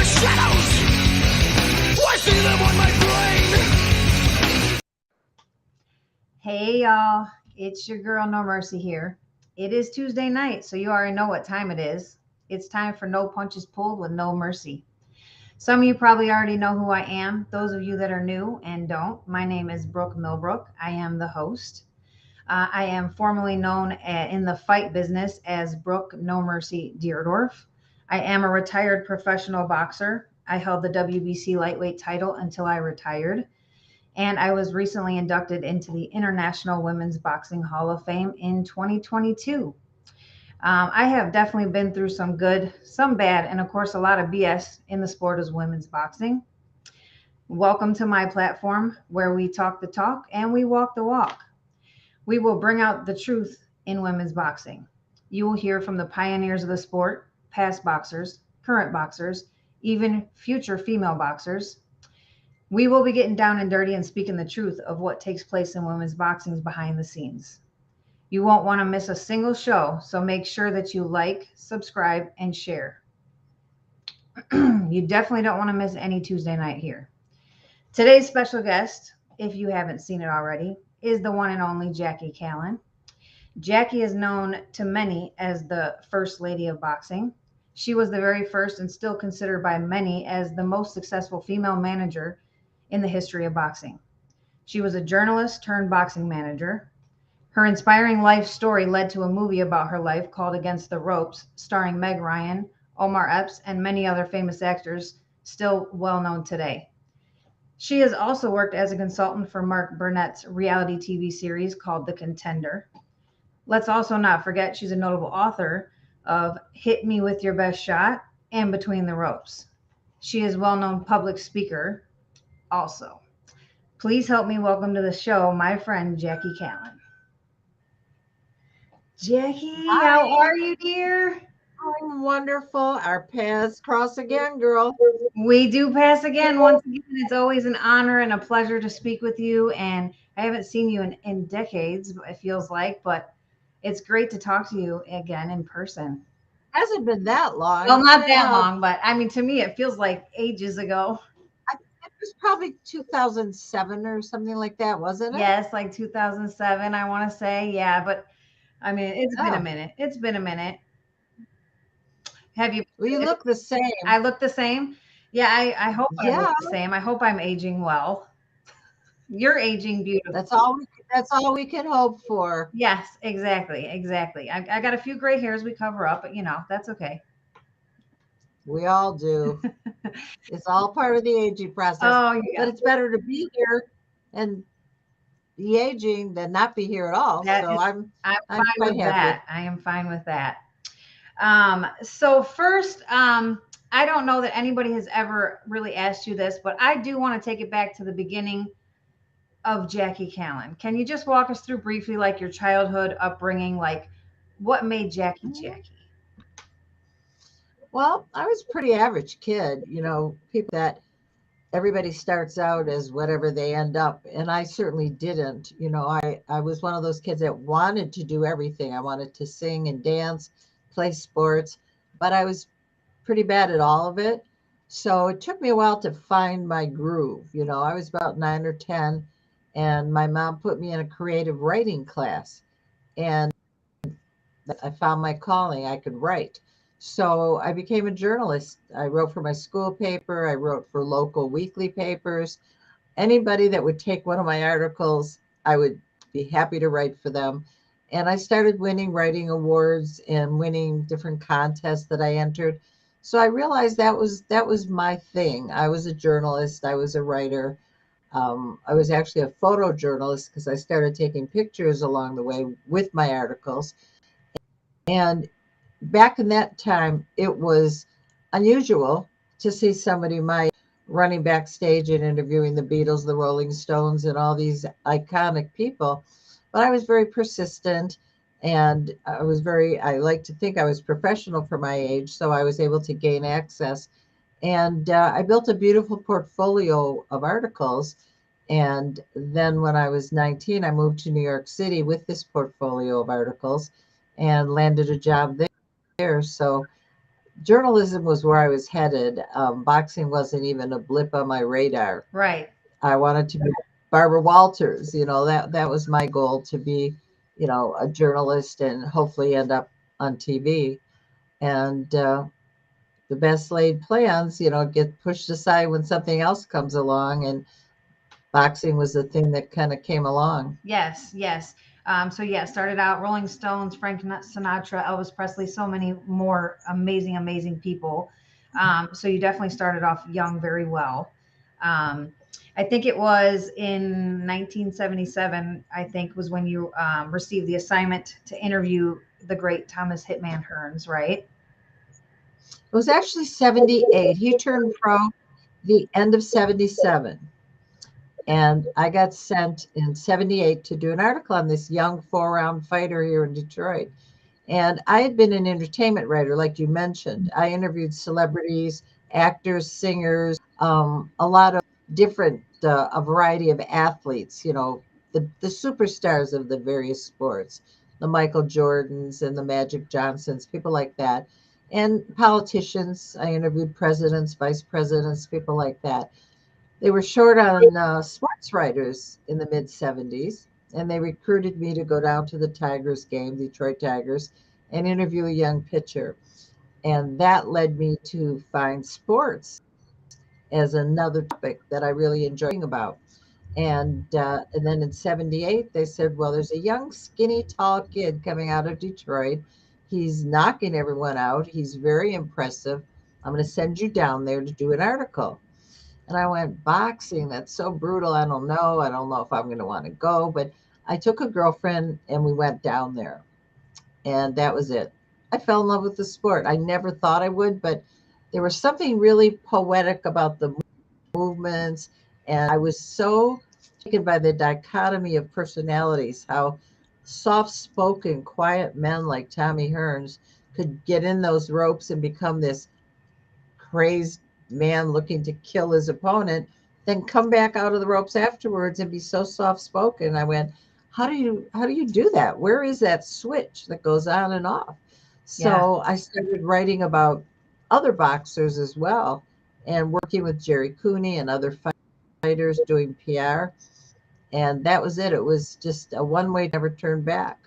the shadows. I see them on my brain. Hey y'all, it's your girl No Mercy here. It is Tuesday night, so you already know what time it is. It's time for No Punches Pulled with No Mercy. Some of you probably already know who I am. Those of you that are new and don't, my name is Brooke Millbrook. I am the host. I am formerly known in the fight business as Brooke No Mercy Dierdorff. I am a retired professional boxer. I held the WBC lightweight title until I retired. And I was recently inducted into the International Women's Boxing Hall of Fame in 2022. I have definitely been through some good, some bad, and of course, a lot of BS in the sport of women's boxing. Welcome to my platform where we talk the talk and we walk the walk. We will bring out the truth in women's boxing. You will hear from the pioneers of the sport, past boxers, current boxers, even future female boxers. We will be getting down and dirty and speaking the truth of what takes place in women's boxing behind the scenes. You won't want to miss a single show, so make sure that you like, subscribe, and share. You definitely don't want to miss any Tuesday night here. Today's special guest, if you haven't seen it already, is the one and only Jackie Kallen. Jackie is known to many as the First Lady of Boxing. She was the very first and still considered by many as the most successful female manager in the history of boxing. She was a journalist turned boxing manager. Her inspiring life story led to a movie about her life called Against the Ropes, starring Meg Ryan, Omar Epps, and many other famous actors still well known today. She has also worked as a consultant for Mark Burnett's reality TV series called The Contender. Let's also not forget she's a notable author of Hit Me With Your Best Shot and Between the Ropes. She is a well-known public speaker also. Please help me welcome to the show my friend Jackie Kallen. Jackie, Hi. How are you, dear? I'm wonderful. Our paths cross again, girl. We do pass again. Once again, it's always an honor and a pleasure to speak with you. And I haven't seen you in decades, it feels like, but it's great to talk to you again in person. Hasn't been that long. Well, not that long, but I mean, to me, it feels like ages ago. It was probably 2007 or something like that, wasn't it? Yes, like 2007, I want to say. Yeah, but I mean, it's been a minute. It's been a minute. Have you? Well, you look the same. I look the same. Yeah, I hope I look the same. I hope I'm aging well. You're aging beautiful. That's all we can hope for. Yes, exactly. I got a few gray hairs we cover up, but that's okay. We all do. It's all part of the aging process. Oh, yeah. But it's better to be here and be aging than not be here at all. I'm fine with that. I am fine with that. So first, I don't know that anybody has ever really asked you this, but I do want to take it back to the beginning of Jackie Kallen. Can you just walk us through briefly, like your childhood upbringing, like what made Jackie Jackie? Well, I was a pretty average kid, people that everybody starts out as whatever they end up. And I certainly didn't. I was one of those kids that wanted to do everything. I wanted to sing and dance, play sports, but I was pretty bad at all of it. So it took me a while to find my groove. I was about 9 or 10, and my mom put me in a creative writing class. And I found my calling. I could write. So I became a journalist. I wrote for my school paper. I wrote for local weekly papers. Anybody that would take one of my articles, I would be happy to write for them. And I started winning writing awards and winning different contests that I entered. So I realized that was my thing. I was a journalist. I was a writer. I was actually a photojournalist because I started taking pictures along the way with my articles. And back in that time, it was unusual to see somebody my running backstage and interviewing the Beatles, the Rolling Stones, and all these iconic people. But I was very persistent, and I like to think I was professional for my age, so I was able to gain access. And I built a beautiful portfolio of articles. And then when I was 19, I moved to New York City with this portfolio of articles and landed a job there. So journalism was where I was headed. Boxing wasn't even a blip on my radar. Right. I wanted to be Barbara Walters. That was my goal, to be, a journalist and hopefully end up on TV. And the best laid plans, get pushed aside when something else comes along. And boxing was the thing that kind of came along. Yes, yes. So yeah, started out Rolling Stones, Frank Sinatra, Elvis Presley, so many more amazing, amazing people. So you definitely started off young very well. Um, I think it was in 1977, I think was when you received the assignment to interview the great Thomas Hitman Hearns, right? It was actually 78. He turned pro the end of 77. And I got sent in 78 to do an article on this young 4-round fighter here in Detroit. And I had been an entertainment writer, like you mentioned. I interviewed celebrities, actors, singers, a lot of different, a variety of athletes, the superstars of the various sports, the Michael Jordans and the Magic Johnsons, people like that. And politicians, I interviewed presidents, vice presidents, people like that. They were short on sports writers in the mid 70s, and they recruited me to go down to the Tigers game, Detroit Tigers, and interview a young pitcher. And that led me to find sports as another topic that I really enjoyed about. And then in 78, they said, well, there's a young, skinny, tall kid coming out of Detroit. He's knocking everyone out. He's very impressive. I'm going to send you down there to do an article. And I went, boxing, that's so brutal. I don't know. I don't know if I'm going to want to go. But I took a girlfriend and we went down there. And that was it. I fell in love with the sport. I never thought I would, but there was something really poetic about the movements. And I was so taken by the dichotomy of personalities, how soft spoken, quiet men like Tommy Hearns could get in those ropes and become this crazed man looking to kill his opponent, then come back out of the ropes afterwards and be so soft spoken. I went, how do you do that? Where is that switch that goes on and off? So I started writing about other boxers as well, and working with Jerry Cooney and other fighters doing PR. And that was it. It was just a one way, never turn back.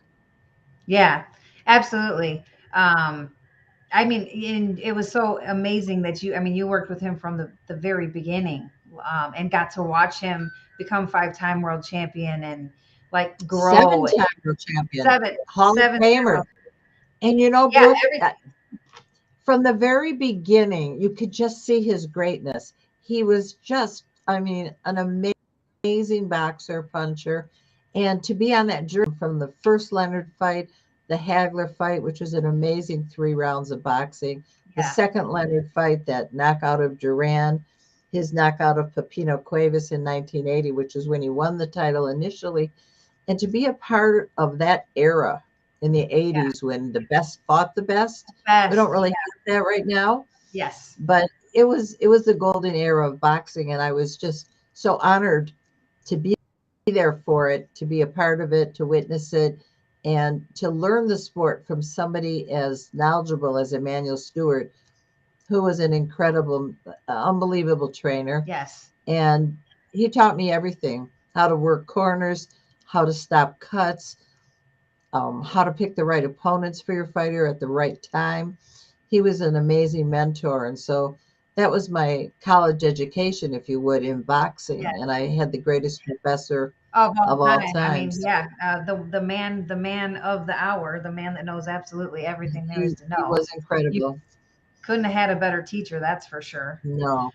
Yeah, absolutely. I mean, it was so amazing that you worked with him from the very beginning, and got to watch him become 5-time world champion and like grow. 7-time world champion, Seven, Hall of seven. Famer. And Yeah, Brooke, from the very beginning, you could just see his greatness. He was just, I mean, an amazing boxer, puncher. And to be on that journey from the first Leonard fight, the Hagler fight, which was an amazing 3 rounds of boxing, the yeah, second Leonard fight, that knockout of Duran, his knockout of Pepino Cuevas in 1980, which is when he won the title initially. And to be a part of that era in the 80s when the best fought the best. best. We don't really have that right now, Yes. but it was the golden era of boxing, and I was just so honored to be there for it, to be a part of it, to witness it, and to learn the sport from somebody as knowledgeable as Emmanuel Stewart, who was an incredible, unbelievable trainer. Yes. And he taught me everything: how to work corners, how to stop cuts, how to pick the right opponents for your fighter at the right time. He was an amazing mentor. And so that was my college education, if you would, in boxing. Yes. And I had the greatest professor Of of all all time. I mean, times. the man of the hour, the man that knows absolutely everything there is to He know. was You incredible. couldn't have had a better teacher, that's for sure. No.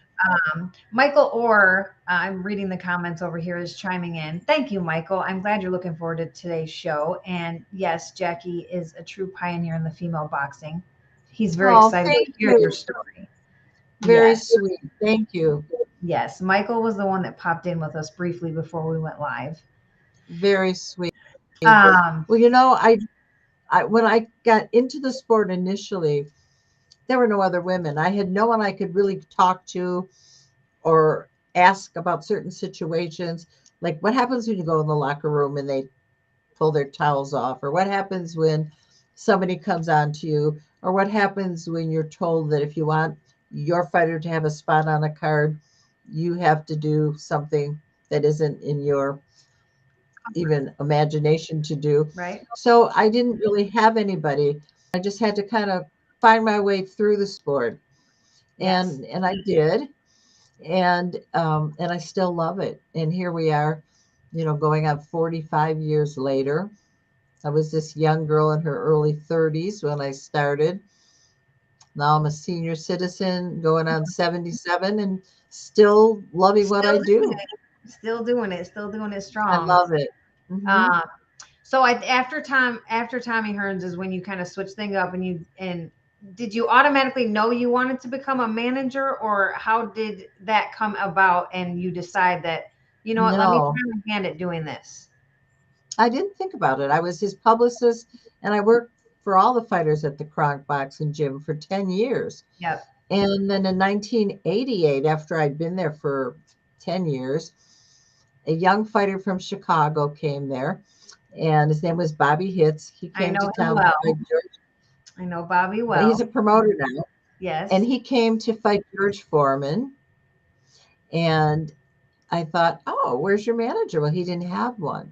Michael Orr, I'm reading the comments over here, is chiming in. Thank you, Michael. I'm glad you're looking forward to today's show. And yes, Jackie is a true pioneer in the female boxing. He's very excited to Thank hear you. your story. Very Yes. sweet. Thank you. Yes, Michael was the one that popped in with us briefly before we went live. Very sweet. Um, Well, I when I got into the sport initially, there were no other women. I had no one I could really talk to or ask about certain situations. Like, what happens when you go in the locker room and they pull their towels off? Or what happens when somebody comes on to you Or what happens when you're told that if you want your fighter to have a spot on a card, you have to do something that isn't in your even imagination to do. Right. So I didn't really have anybody. I just had to kind of find my way through the sport. Yes. And I did. And I still love it. And here we are, going on 45 years later. I was this young girl in her early 30s when I started. Now I'm a senior citizen going on 77 and still loving what I Still doing do. it. Still doing it. Still doing it I strong. love it. Hmm. Um, so after Tommy Hearns is when you kind of switch things up, and did you automatically know you wanted to become a manager, or how did that come about and you decide that, you know what, let me No, try my hand at doing this? I didn't think about it. I was his publicist and I worked for all the fighters at the Kronk Boxing Gym for 10 years. Yep. And then in 1988, after I'd been there for 10 years, a young fighter from Chicago came there, and his name was Bobby Hitz. He I came to know him town to well. fight George. I know Bobby Well, he's well. a promoter now, and Yes. he came to fight George Foreman. And I thought, oh, where's your manager? Well, he didn't have one.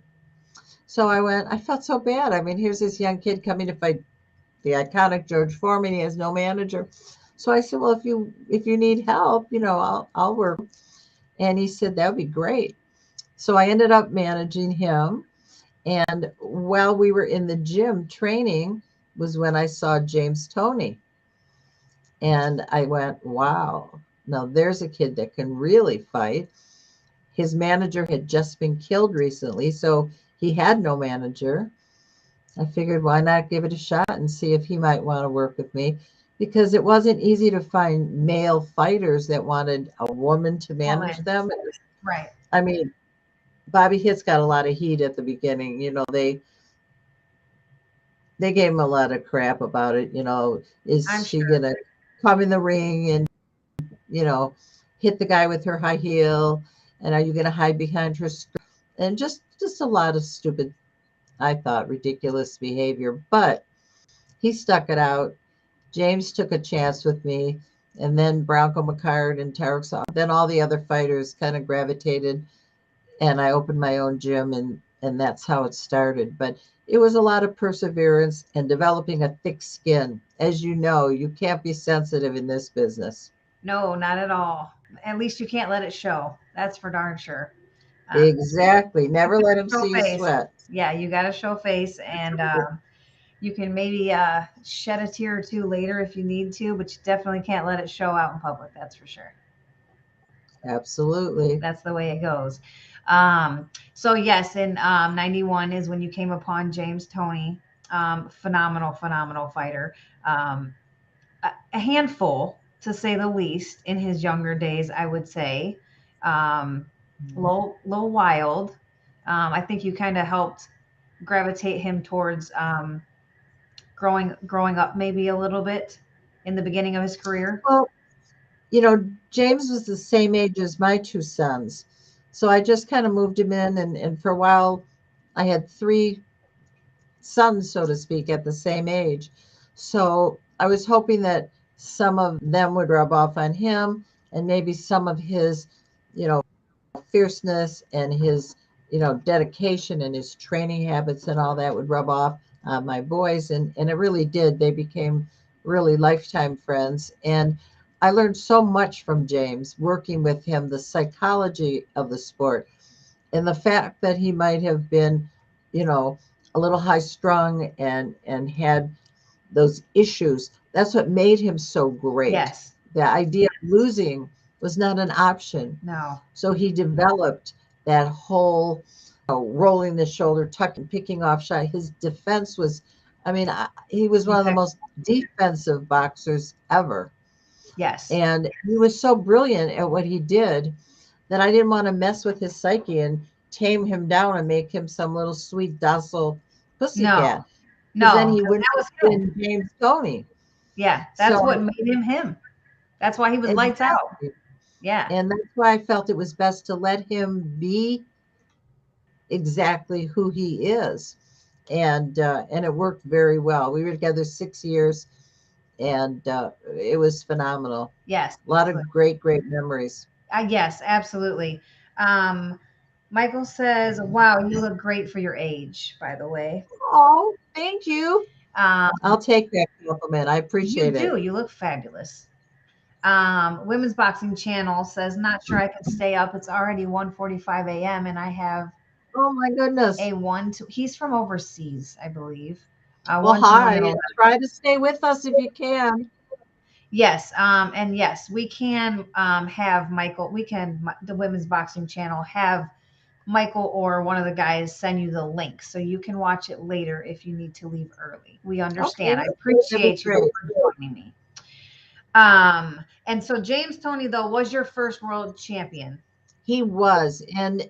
So I felt so bad. I mean, here's this young kid coming to fight the iconic George Foreman. He has no manager. So I said, well, if you need help, I'll work. And he said that would be great. So I ended up managing him. And while we were in the gym training was when I saw James Toney. And I went, wow, now there's a kid that can really fight. His manager had just been killed recently, so he had no manager. I figured, why not give it a shot and see if he might want to work with me? Because it wasn't easy to find male fighters that wanted a woman to manage Woman. them. Right. I mean, Bobby Hitz got a lot of heat at the beginning. They gave him a lot of crap about it. I'm Is she sure. gonna come in the ring and you know hit the guy with her high heel? And are you gonna hide behind her skirt? And just a lot of stupid, I thought, ridiculous behavior. But he stuck it out. James took a chance with me, and then Bronco McCard and Tarek Saw. Then all the other fighters kind of gravitated, and I opened my own gym, and that's how it started. But it was a lot of perseverance and developing a thick skin. As you know, you can't be sensitive in this business. No, not at all. At least you can't let it show. That's for darn sure. Um, Exactly. you Never let him show see you face. sweat. Yeah, you got to show face, and you can maybe shed a tear or two later if you need to, but you definitely can't let it show out in public. That's for sure. Absolutely. That's the way it goes. So yes, in 91 is when you came upon James Toney. Phenomenal, phenomenal fighter. Um, a handful, to say the least, in his younger days, I would say. Um, little wild. I think you kind of helped gravitate him towards growing up maybe a little bit in the beginning of his career. Well, James was the same age as my two sons. So I just kind of moved him in, and for a while, I had three sons, so to speak, at the same age. So I was hoping that some of them would rub off on him, and maybe some of his, you know, fierceness and his, dedication and his training habits and all that would rub off on my boys. And it really did. They became really lifetime friends. And I learned so much from James working with him, the psychology of the sport and the fact that he might have been, you know, a little high strung and had those issues. That's what made him so great. Yes. The idea of losing was not an option. No. So he developed that whole rolling the shoulder, tucking, picking off shot. His defense was, I mean, he was one of the most defensive boxers ever. Yes. And he was so brilliant at what he did that I didn't want to mess with his psyche and tame him down and make him some little sweet, docile pussycat. No. Because then No. he 'Cause wouldn't that was have him. been James Toney. Yeah. That's So what made him him. That's why he was lights out. exactly. Yeah. And that's why I felt it was best to let him be exactly who he is. And it worked very well. We were together 6 years, and it was phenomenal. Yes. A lot of great memories. Yes, absolutely. Um, Michael says, "Wow, you look great for your age." By the way, Oh, thank you. um, I'll take that compliment. I you appreciate it. do. You look fabulous. Women's Boxing Channel says, "Not sure I can stay up. It's already 1:45 a.m. and I have Oh my goodness. a one to." He's from overseas, I believe. Well, 1 to hi. 11. Try to stay with us if you can. Yes, and yes, we can have Michael. We can the Women's Boxing Channel have Michael or one of the guys send you the link so you can watch it later if you need to leave early. We Okay, understand. I that'd be appreciate you great. for joining me. And so James Tony though was your first world champion. He was, and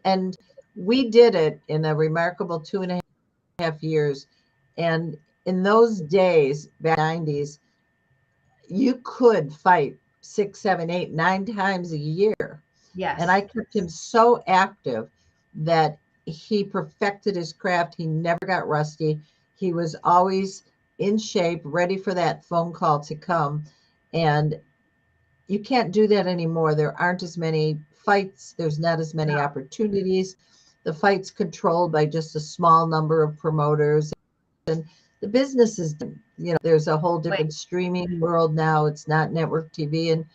we did it in a remarkable 2.5 years. And in those days, back in the 90s, you could fight 6, 7, 8, 9 times a year. And Yes. I kept him so active that he perfected his craft. He never got rusty. He was always in shape, ready for that phone call to come. And you can't do that anymore. There aren't as many fights, there's not as many opportunities. The fight's controlled by just a small number of promoters. And the business is, there's a whole different streaming world now. It's not network TV, and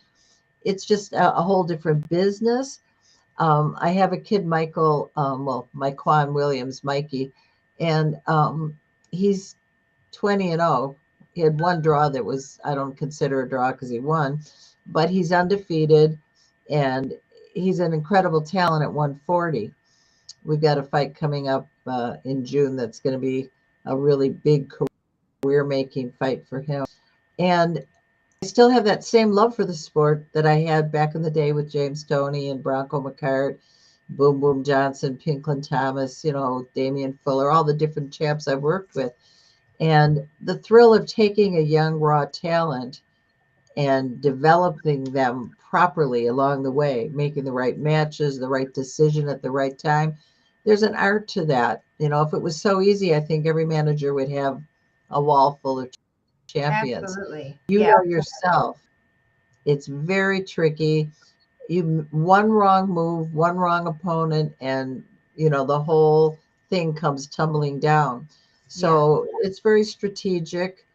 it's just a whole different business. I have a kid, Michael, Myquan Williams, Mikey, and he's 20-0. He had one draw that was, I don't consider a draw because he won, but he's undefeated, and he's an incredible talent at 140. We've got a fight coming up in June that's going to be a really big career-making fight for him. And I still have that same love for the sport that I had back in the day with James Toney and Bronco McCart, Boom Boom Johnson, Pinklin Thomas, Damian Fuller, all the different champs I've worked with. And the thrill of taking a young, raw talent and developing them properly along the way, making the right matches, the right decision at the right time. There's an art to that. If it was so easy, I think every manager would have a wall full of champions. Absolutely. You Yeah. know yourself, it's very tricky. One wrong move, one wrong opponent, and the whole thing comes tumbling down. So it's very strategic,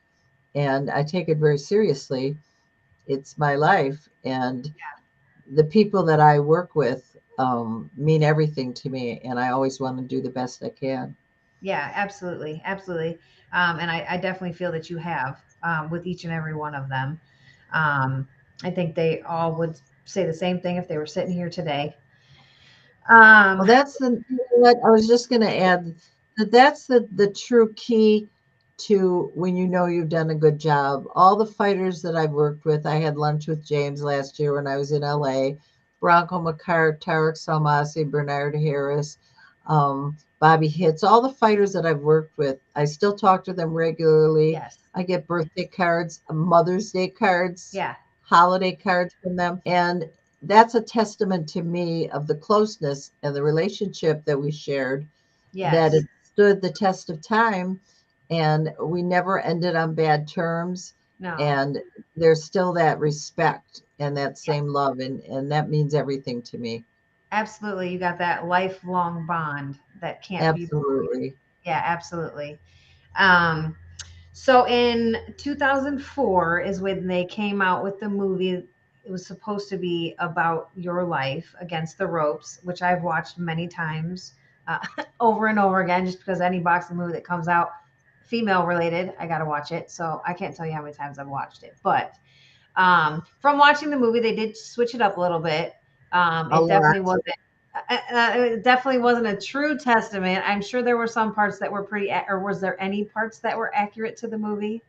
and I take it very seriously. It's my life, and the people that I work with mean everything to me, and I always want to do the best I can. Yeah, absolutely. Absolutely. And I definitely feel that you have with each and every one of them. I think they all would say the same thing if they were sitting here today. Well, Um, that's what I was just going to add, that's the true key to when you've done a good job. All the fighters that I've worked with, I had lunch with James last year when I was in LA, Bronco McCart, Tarek Salmasi, Bernard Harris, Bobby Hitz, all the fighters that I've worked with, I still talk to them regularly. yes. I get birthday cards, Mother's Day cards, Yeah. holiday cards from them. And that's a testament to me of the closeness and the relationship that we shared, that Yes. it stood the test of time, and we never ended on bad terms. No. And there's still that respect and that same love, and that means everything to me. Absolutely. You got that lifelong bond that can't be broken. Absolutely. Yeah, absolutely. Um, so in 2004 is when they came out with the movie. It was supposed to be about your life against the ropes, which I've watched many times, over and over again, just because any boxing movie that comes out, female related, I got to watch it. So I can't tell you how many times I've watched it. But from watching the movie, they did switch it up a little bit. A It definitely lot. wasn't. It definitely wasn't a true testament. I'm sure there were some parts that were pretty, or was there any parts that were accurate to the movie?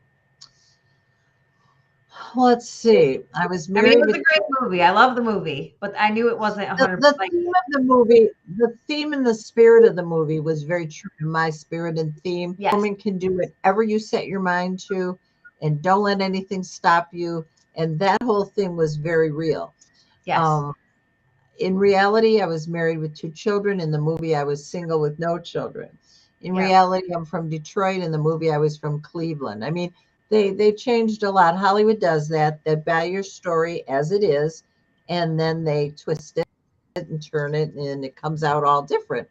Let's see. I was I mean, it married was with a great movie. I love the movie, but I knew it wasn't the, 100. the Like, theme of the movie, the theme and the spirit of the movie was very true to my spirit and theme. yes, Woman can do whatever you set your mind to, and don't let anything stop you. And that whole thing was very real. yes, Um, in reality, I was married with 2 children. In the movie, I was single with no children. In yeah, reality, I'm from Detroit. In the movie, I was from Cleveland. I mean, they changed a lot. Hollywood does that. They buy your story as it is, and then they twist it and turn it, and it comes out all different.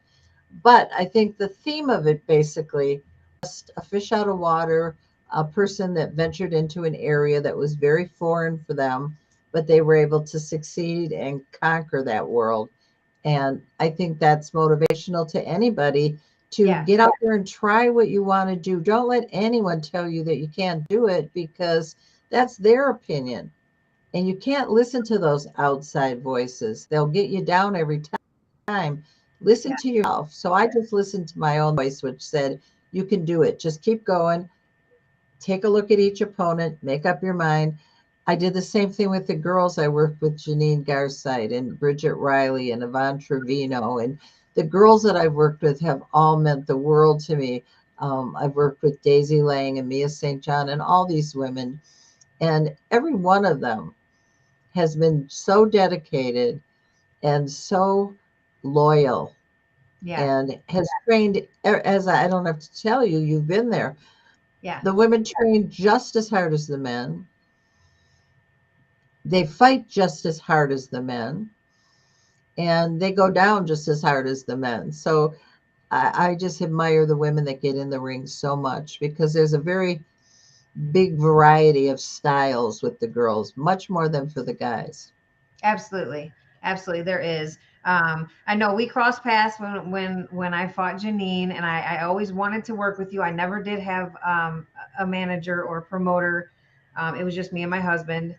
But I think the theme of it basically, just a fish out of water, a person that ventured into an area that was very foreign for them, but they were able to succeed and conquer that world. And I think that's motivational to anybody to Yeah. get out there and try what you want to do. Don't let anyone tell you that you can't do it, because that's their opinion. And you can't listen to those outside voices. They'll get you down every time. Listen Yeah. to yourself. So I just listened to my own voice, which said, you can do it. Just keep going. Take a look at each opponent, make up your mind. I did the same thing with the girls. I worked with Janine Garside and Bridget Riley and Yvonne Trevino. And the girls that I've worked with have all meant the world to me. I've worked with Daisy Lang and Mia St. John and all these women. And every one of them has been so dedicated and so loyal, Yeah. and has trained, as I don't have to tell you, you've been there. Yeah. The women train just as hard as the men. They fight just as hard as the men, and they go down just as hard as the men. So I just admire the women that get in the ring so much, because there's a very big variety of styles with the girls, much more than for the guys. Absolutely. Absolutely. There is. I know we crossed paths when I fought Janine, and I always wanted to work with you. I never did have a manager or a promoter. It was just me and my husband.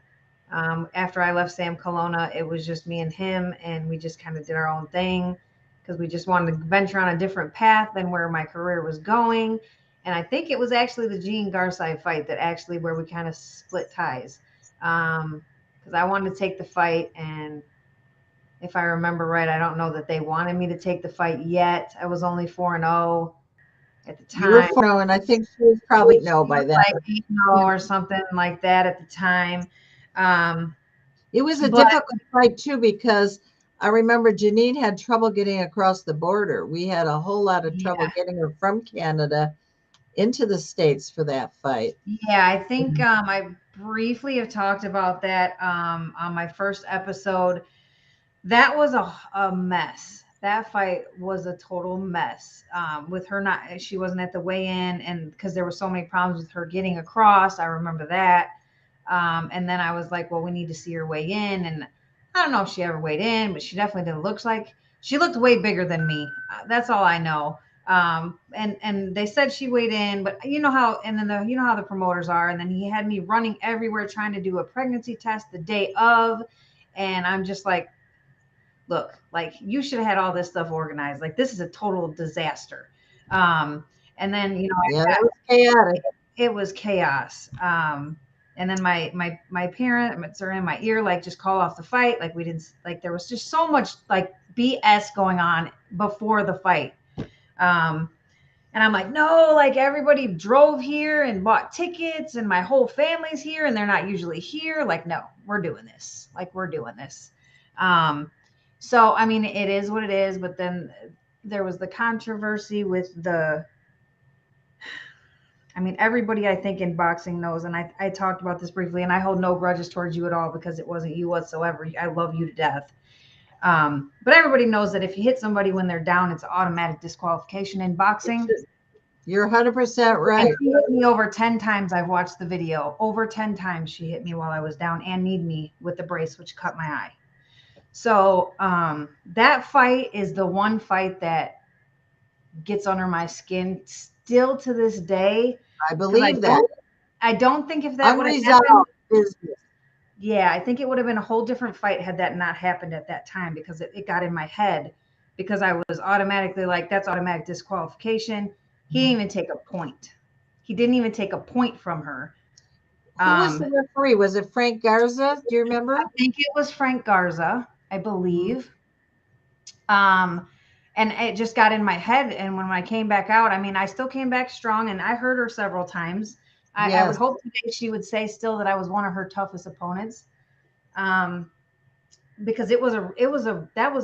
After I left Sam Colonna, it was just me and him, and we just kind of did our own thing because we just wanted to venture on a different path than where my career was going. And I think it was actually the Jean Garside fight that actually where we kind of split ties. Because I wanted to take the fight, and if I remember right, I don't know that they wanted me to take the fight yet. I was only 4-0 at the You were time. 4 and I think she was probably no by then. Like 8-0 or something like that at the time. Um, It was a but difficult fight too, because I remember Janine had trouble getting across the border. We had a whole lot of trouble yeah, getting her from Canada into the States for that fight. yeah, I think I briefly have talked about that on my first episode. That was a mess. That fight was a total mess. With her not, she wasn't at the weigh-in, and because there were so many problems with her getting across, I remember that. And then I was like, well, we need to see her weigh in, and I don't know if she ever weighed in, but she definitely didn't look like she looked way bigger than me. That's all I know. And they said she weighed in, but you know how, and then you know how the promoters are, and then he had me running everywhere trying to do a pregnancy test the day of, and I'm just like, look, like you should have had all this stuff organized. Like this is a total disaster. And then Yeah, that was chaotic. it was chaos. And then my parents are in my ear, like just call off the fight. Like we didn't like there was just so much like BS going on before the fight. Um, and I'm like, no, like everybody drove here and bought tickets, and my whole family's here, and they're not usually here. Like, no, we're doing this. Like, we're doing this. So, I mean, it is what it is. But then there was the controversy with I mean, everybody I think in boxing knows, and I talked about this briefly, and I hold no grudges towards you at all because it wasn't you whatsoever. I love you to death. But everybody knows that if you hit somebody when they're down, it's automatic disqualification in boxing. You're 100% right. And she hit me over 10 times. I've watched the video. Over 10 times she hit me while I was down and kneed me with the brace, which cut my eye. So that fight is the one fight that gets under my skin still to this day. I believe that. I don't think if that would have Unresolved happened, business. yeah, I think it would have been a whole different fight had that not happened at that time, because it got in my head, because I was automatically like, that's automatic disqualification. He didn't even take a point. He didn't even take a point from her. Who was the referee? Was it Frank Garza? Do you remember? I think it was Frank Garza, I believe. And it just got in my head. And when I came back out, I mean, I still came back strong, and I heard her several times. I would hope today she would say still that I was one of her toughest opponents. Because that was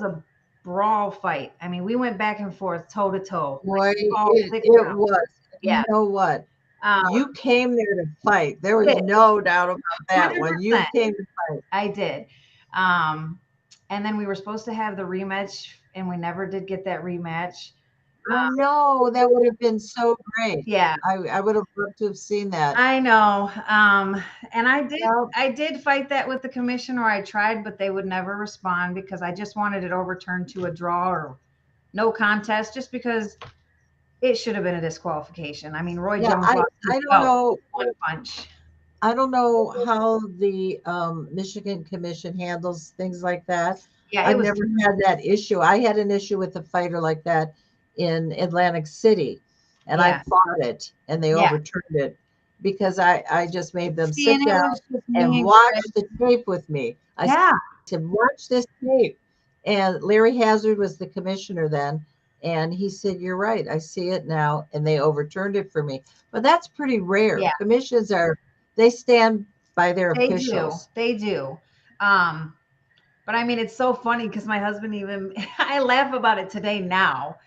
a brawl fight. I mean, we went back and forth, toe to toe. Boy, all it 6 was. rounds. Yeah. You know what? You came there to fight. There was did. no doubt about that one. You 100%. came to fight. I did. Um, and then we were supposed to have the rematch, and we never did get that rematch. I know that would have been so great. Yeah, I would have loved to have seen that. I know. And Well, I did fight that with the commission, or I tried, but they would never respond because I just wanted it overturned to a draw or no contest, just because it should have been a disqualification. I mean, Roy yeah, Jones lost his I don't belt know. with one punch. I don't know how the Michigan Commission handles things like that. Yeah, it I've was. never had that issue. I had an issue with a fighter like that in Atlantic City, and I Yeah, fought it, and they yeah. overturned it because I just made them See, sit and it down was just and me and watch Chris. the tape with me. I Yeah, said, watch this tape. And Larry Hazard was the commissioner then. And he said, you're right. I see it now. And they overturned it for me. But that's pretty rare. yeah. Commissions they stand by their They do. officials. They do. Um, but I mean, it's so funny because my husband even, I laugh about it today now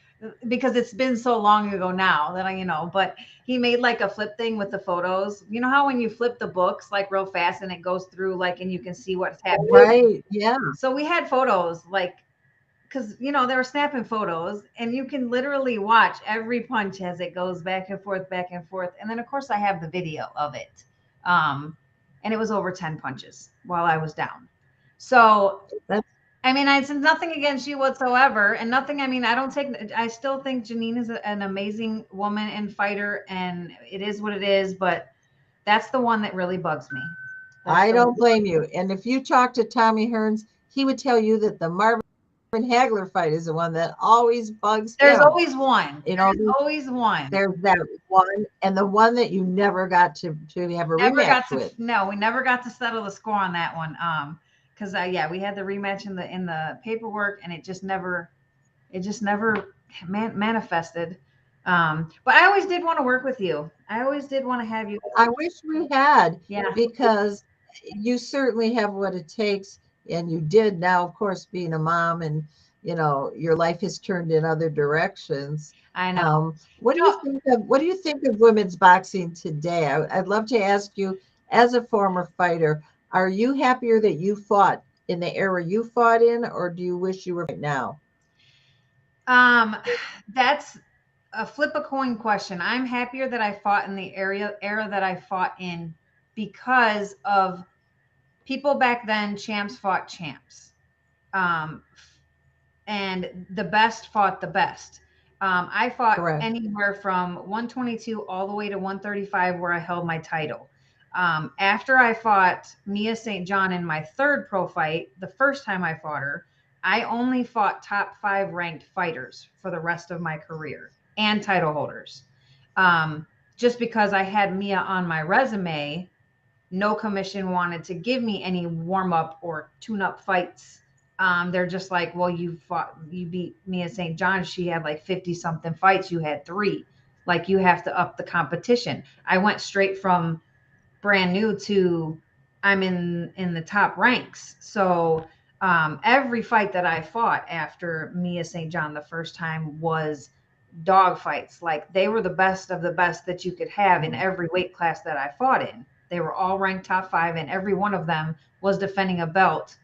because it's been so long ago now that but he made like a flip thing with the photos. You know how when you flip the books like real fast and it goes through like, and you can see what's happening. Right. Yeah. So we had photos like, because they were snapping photos and you can literally watch every punch as it goes back and forth. And then of course I have the video of it. And it was over 10 punches while I was down. So That's I mean, I said nothing against you whatsoever, and nothing. I mean, I don't take. I still think Janine is an amazing woman and fighter, and it is what it is. But that's the one that really bugs me. That's I the don't blame you. And if you talk to Tommy Hearns, he would tell you that the Marvin Hagler fight is the one that always bugs There's him. always one. You know, There's always one. there's that one and the one that you never got to have a Never got rematch to. with. No, we never got to settle the score on that one. Because yeah, we had the rematch in the paperwork, and it just never manifested. But I always did want to work with you. I always did want to have you. I wish we had, Yeah. because you certainly have what it takes, and you did. Now, of course, being a mom, and your life has turned in other directions. I know. What do you think of women's boxing today? I'd love to ask you, as a former fighter, are you happier that you fought in the era you fought in, or do you wish you were right now? Um, that's a flip a coin question. I'm happier that I fought in the era that I fought in because of people back then. Champs fought champs, um, and the best fought the best. I fought Correct. anywhere from 122 all the way to 135, where I held my title. After I fought Mia St. John in my third pro fight, the first time I fought her, I only fought top 5 ranked fighters for the rest of my career and title holders. Just because I had Mia on my resume, no commission wanted to give me any warm up or tune up fights. They're just like, well, you beat Mia St. John. She had like 50 something fights. You had 3. Like, you have to up the competition. I went straight from brand new to I'm in the top ranks. So every fight that I fought after Mia St. John the first time was dog fights. Like, they were the best of the best that you could have in every weight class that I fought in. They were all ranked top 5, and every one of them was defending a belt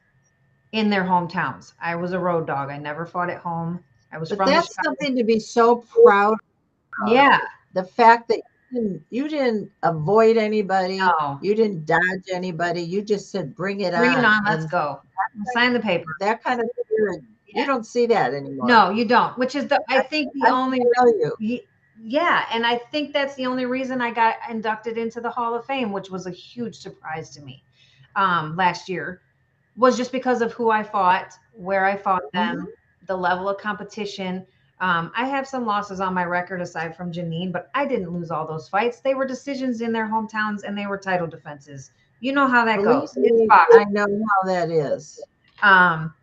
in their hometowns. I was a road dog. I never fought at home. I was But from the that's Chicago. something to be so proud of. Yeah. The fact that you didn't avoid anybody, No. you didn't dodge anybody, you just said, bring it Bring it on. on. Let's And go. Sign the paper. that kind of spirit, you Yeah. don't see that anymore. No, you don't. Which is I think the I only. can tell you. Yeah, and I think that's the only reason I got inducted into the Hall of Fame, which was a huge surprise to me last year, was just because of who I fought, where I fought Mhm. them, the level of competition. I have some losses on my record aside from Janine, but I didn't lose all those fights. They were decisions in their hometowns, and they were title defenses. You know how that Believe goes. It's me, boxing. I know how that is.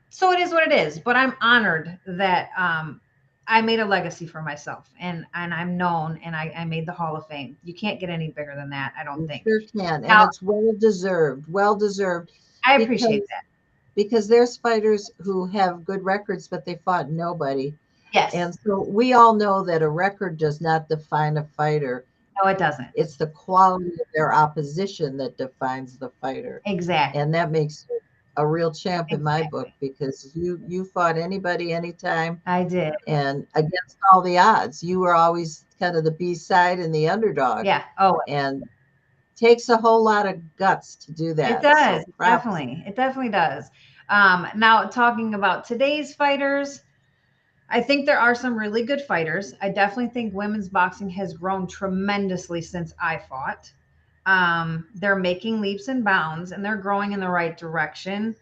So it is what it is. But I'm honored that I made a legacy for myself, and I'm known, and I made the Hall of Fame. You can't get any bigger than that, I don't You think. sure can. And Now, it's well deserved, I because appreciate that. there's fighters who have good records, but they fought nobody. Yes. And so we all know that a record does not define a fighter. No, it doesn't. It's the quality of their opposition that defines the fighter. Exactly. And that makes you a real champ in my book, Exactly. because you fought anybody anytime I did. and against all the odds. You were always kind of the B side and the underdog. Yeah. Oh, And takes a whole lot of guts to do it that. does. So props. Definitely. It definitely does. Now talking about today's fighters, I think there are some really good fighters. I definitely think women's boxing has grown tremendously since I fought. They're making leaps and bounds and they're growing in the right direction.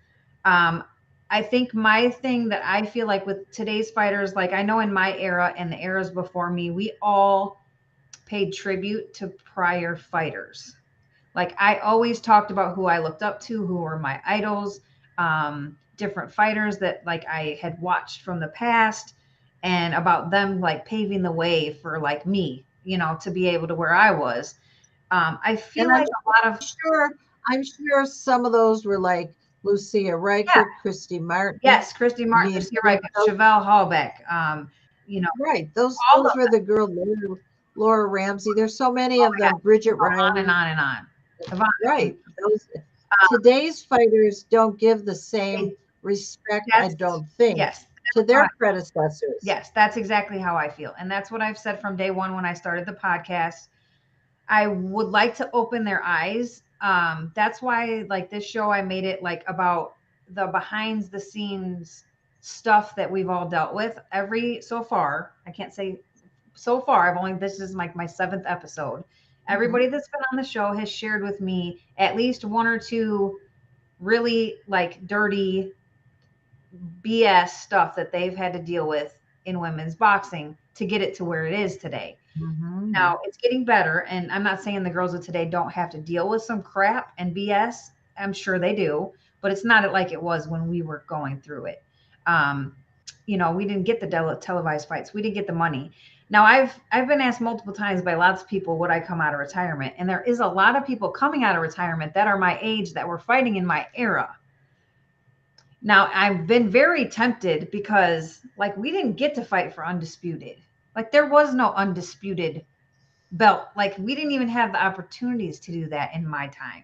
Um, I think my thing that I feel like with today's fighters, like I know in my era and the eras before me, we all paid tribute to prior fighters. Like I always talked about who I looked up to, who were my idols, different fighters that like I had watched from the past, and about them like paving the way for like me, to be able to where I was. I And feel like a lot of sure, I'm sure some of those were like Lucia yeah, Reichert, Christy Martin. yes, Christy I Martin, mean, Lucia Reichert, Chevelle Hallbeck, you know, right. all Those of were the girls. Laura Ramsey. There's so many oh of my them. Bridget God, on and Riley. on and on. Yvonne, Right. Those um, today's fighters don't give the same it- respect, I that's don't think, yes, to their predecessors. yes, that's exactly how I feel. And that's what I've said from day one when I started the podcast. I would like to open their eyes. That's why, like, this show, I made it like about the behind the scenes stuff that we've all dealt with. So far, I can't say so far, this is like my seventh episode. Everybody that's been on the show has shared with me at least one or two really like dirty BS stuff that they've had to deal with in women's boxing to get it to where it is today. Mm-hmm. Now it's getting better, and I'm not saying the girls of today don't have to deal with some crap and BS. I'm sure they do, but it's not like it was when we were going through it. Um, we didn't get the televised fights. We didn't get the money. Now I've been asked multiple times by lots of people would I come out of retirement, and there is a lot of people coming out of retirement that are my age that were fighting in my era. Now, I've been very tempted because, like, we didn't get to fight for undisputed. Like, there was no undisputed belt. Like, we didn't even have the opportunities to do that in my time.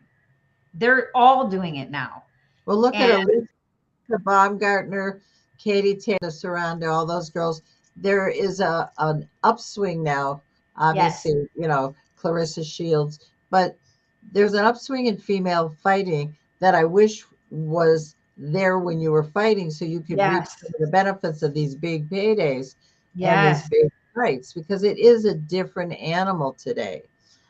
They're all doing it now. Well, look at And Elisa Baumgartner, Katie Taylor Saranda, all those girls. There is an upswing now. yes, Obviously, Clarissa Shields, but there's an upswing in female fighting that I wish was there when you were fighting, so you could reap yes, some of the benefits of these big paydays and these yes, big fights, because it is a different animal today.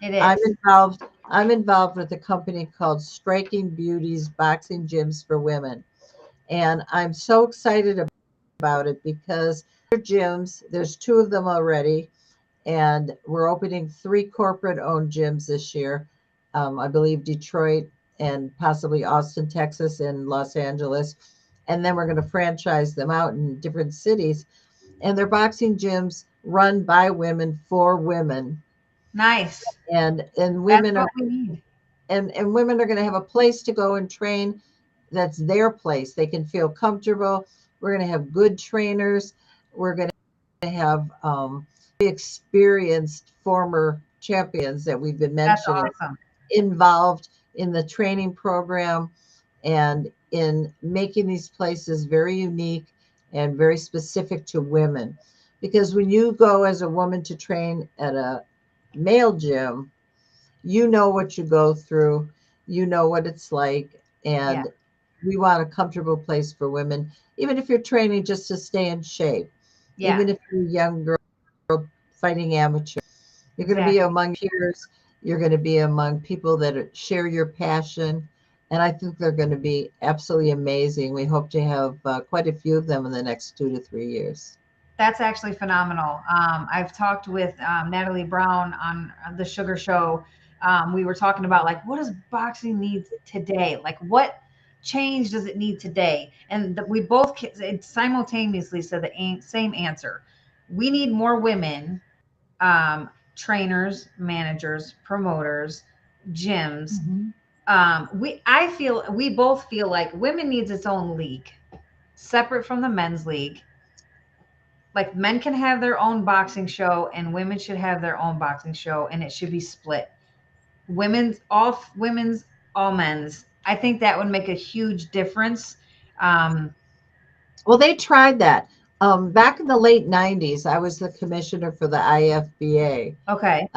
it I'm is. involved. I'm involved with a company called Striking Beauties Boxing Gyms for Women, and I'm so excited about it because they're gyms. There's two of them already, and we're opening three corporate-owned gyms this year. I believe Detroit and possibly Austin, Texas, and Los Angeles, and then we're going to franchise them out in different cities. And they're boxing gyms run by women for women, Nice. and That's women what are we need. and women are going to have a place to go and train. That's their place. They can feel comfortable. We're going to have good trainers. We're going to have experienced former champions that we've been That's mentioning awesome. involved in the training program and in making these places very unique and very specific to women. Because when you go as a woman to train at a male gym, you know what you go through, you know what it's like, Yeah. and we want a comfortable place for women, even if you're training just to stay in shape, Yeah. even if you're a young girl fighting amateur. You're going to be Exactly. among peers, you're going to be among people that share your passion, and I think they're going to be absolutely amazing. We hope to have quite a few of them in the next 2 to 3 years. That's actually phenomenal. I've talked with Natalie Brown on the Sugar Show. We were talking about like what does boxing need today? Like what change does it need today? And we both simultaneously said the same answer. We need more women, trainers, managers, promoters, gyms. Mhm. We both feel like women needs its own league, separate from the men's league, like men can have their own boxing show and women should have their own boxing show, and it should be split. Women's, all men's. I think that would make a huge difference. Um, Well, they tried that. Back in the late 90s, I was the commissioner for the IFBA. okay.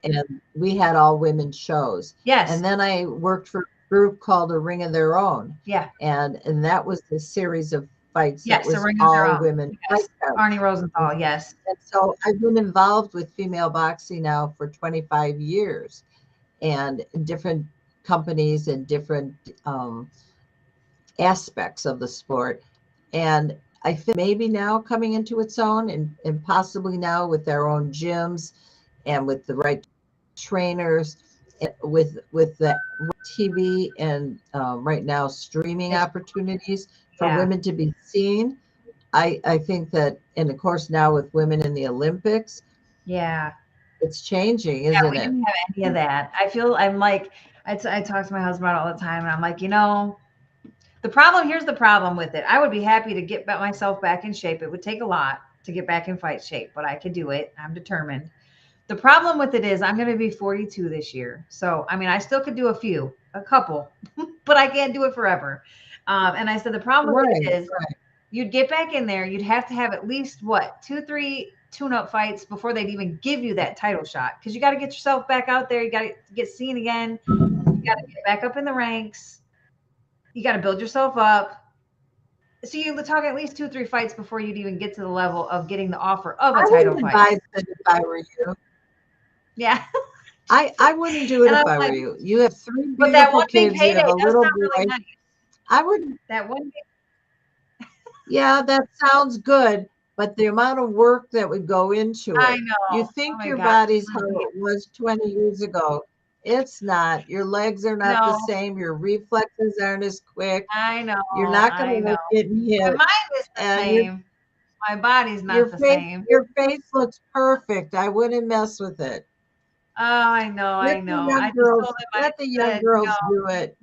And we had all women shows. Yes. And then I worked for a group called A Ring of Their Own. Yeah. And that was the series of fights Yes, that was A Ring of Their all Own. women. Yes. Arnie Rosenthal. Yes. And so I've been involved with female boxing now for 25 years, and different companies and different aspects of the sport. And I think maybe now coming into its own, and possibly now with their own gyms and with the right trainers, with the TV and right now streaming opportunities for Yeah. women to be seen. I think that, and of course now with women in the Olympics, Yeah. it's changing, Yeah, isn't we it? didn't have any of that. I'm like, I talk to my husband about it all the time, and I'm like, here's the problem with it. I would be happy to get myself back in shape. It would take a lot to get back in fight shape, but I could do it. I'm determined. The problem with it is I'm going to be 42 this year. So, I mean, I still could do a couple, but I can't do it forever. And I said, the problem with it is you'd get back in there. You'd have to have at least 2-3 tune-up fights before they'd even give you that title shot. Cause you got to get yourself back out there. You got to get seen again. You got to get back up in the ranks. You got to build yourself up. So you talk at least 2-3 fights before you'd even get to the level of getting the offer of a title fight. I wouldn't advise it if I were you. Yeah. I wouldn't do it And if I'm I were like, you. You have 3 But that beautiful one big kids. You payday have a does little sound boy. really nice. I wouldn't. That one big, Yeah, that sounds good, but the amount of work that would go into I it. know. You think Oh my your God. body's how it was 20 years ago. It's not. Your legs are not the No. same. Your reflexes aren't as quick. I know. You're not I going to know. like getting My hit. mind is the And your same. My body's not the same. Your face looks perfect. I wouldn't mess with it. Oh, I know. I Let the know. I young just girls, told him, I let the young said, girls do it.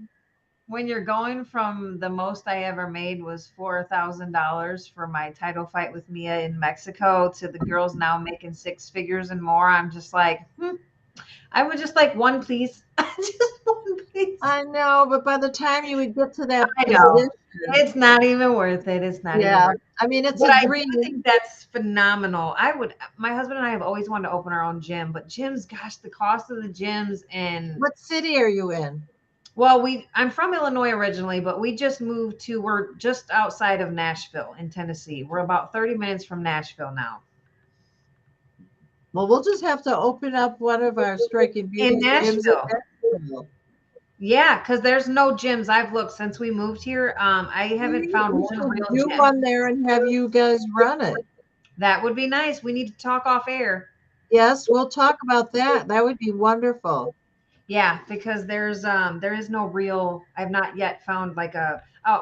when you're going from the most I ever made was $4,000 for my title fight with Mia in Mexico to the girls now making 6 figures and more, I'm just like, I would just like one, please. Just one, please. I know, but by the time you would get to that I know. position, It's not even worth it. It's not even yeah. worth it. I mean, it's But a I do dream. think that's phenomenal. My husband and I have always wanted to open our own gym, but gyms, gosh, the cost of the gyms and What city are you in? well, I'm from Illinois originally, but we're just outside of Nashville in Tennessee. We're about 30 minutes from Nashville now. Well, we'll just have to open up one of our striking beauty In gyms Nashville. in Nashville. Yeah, because there's no gyms. I've looked since we moved here. I haven't found We one should real do gym. one there and have you guys run it. That would be nice. We need to talk off air. Yes, we'll talk about that. That would be wonderful. Yeah, because there is no real. I've not yet found like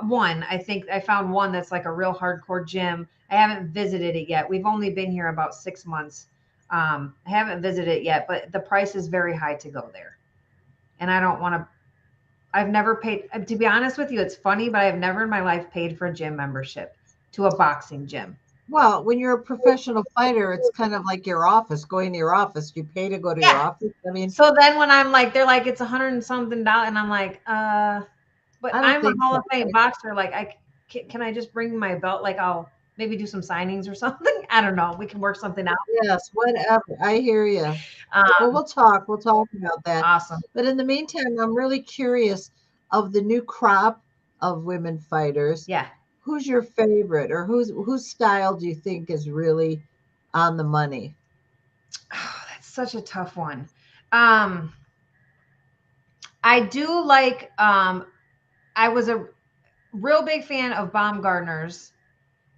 one. I think I found one that's like a real hardcore gym. I haven't visited it yet. We've only been here about 6 months. I haven't visited it yet, but the price is very high to go there, and I don't want to. I've never paid. To be honest with you, it's funny, but I've never in my life paid for a gym membership to a boxing gym. Well, when you're a professional fighter, it's kind of like your office. Going to your office, you pay to go to your office. I mean, so then when I'm like, they're like, it's $100 and something, and I'm like, but I'm a Hall of Fame boxer. Like, can I just bring my belt? Like, I'll maybe do some signings or something. I don't know. We can work something out. Yes, whatever. I hear you. Well, we'll talk. We'll talk about that. Awesome. But in the meantime, I'm really curious of the new crop of women fighters. Yeah. Who's your favorite, or whose style do you think is really on the money? Oh, that's such a tough one. I do like. I was a real big fan of Baumgartner's.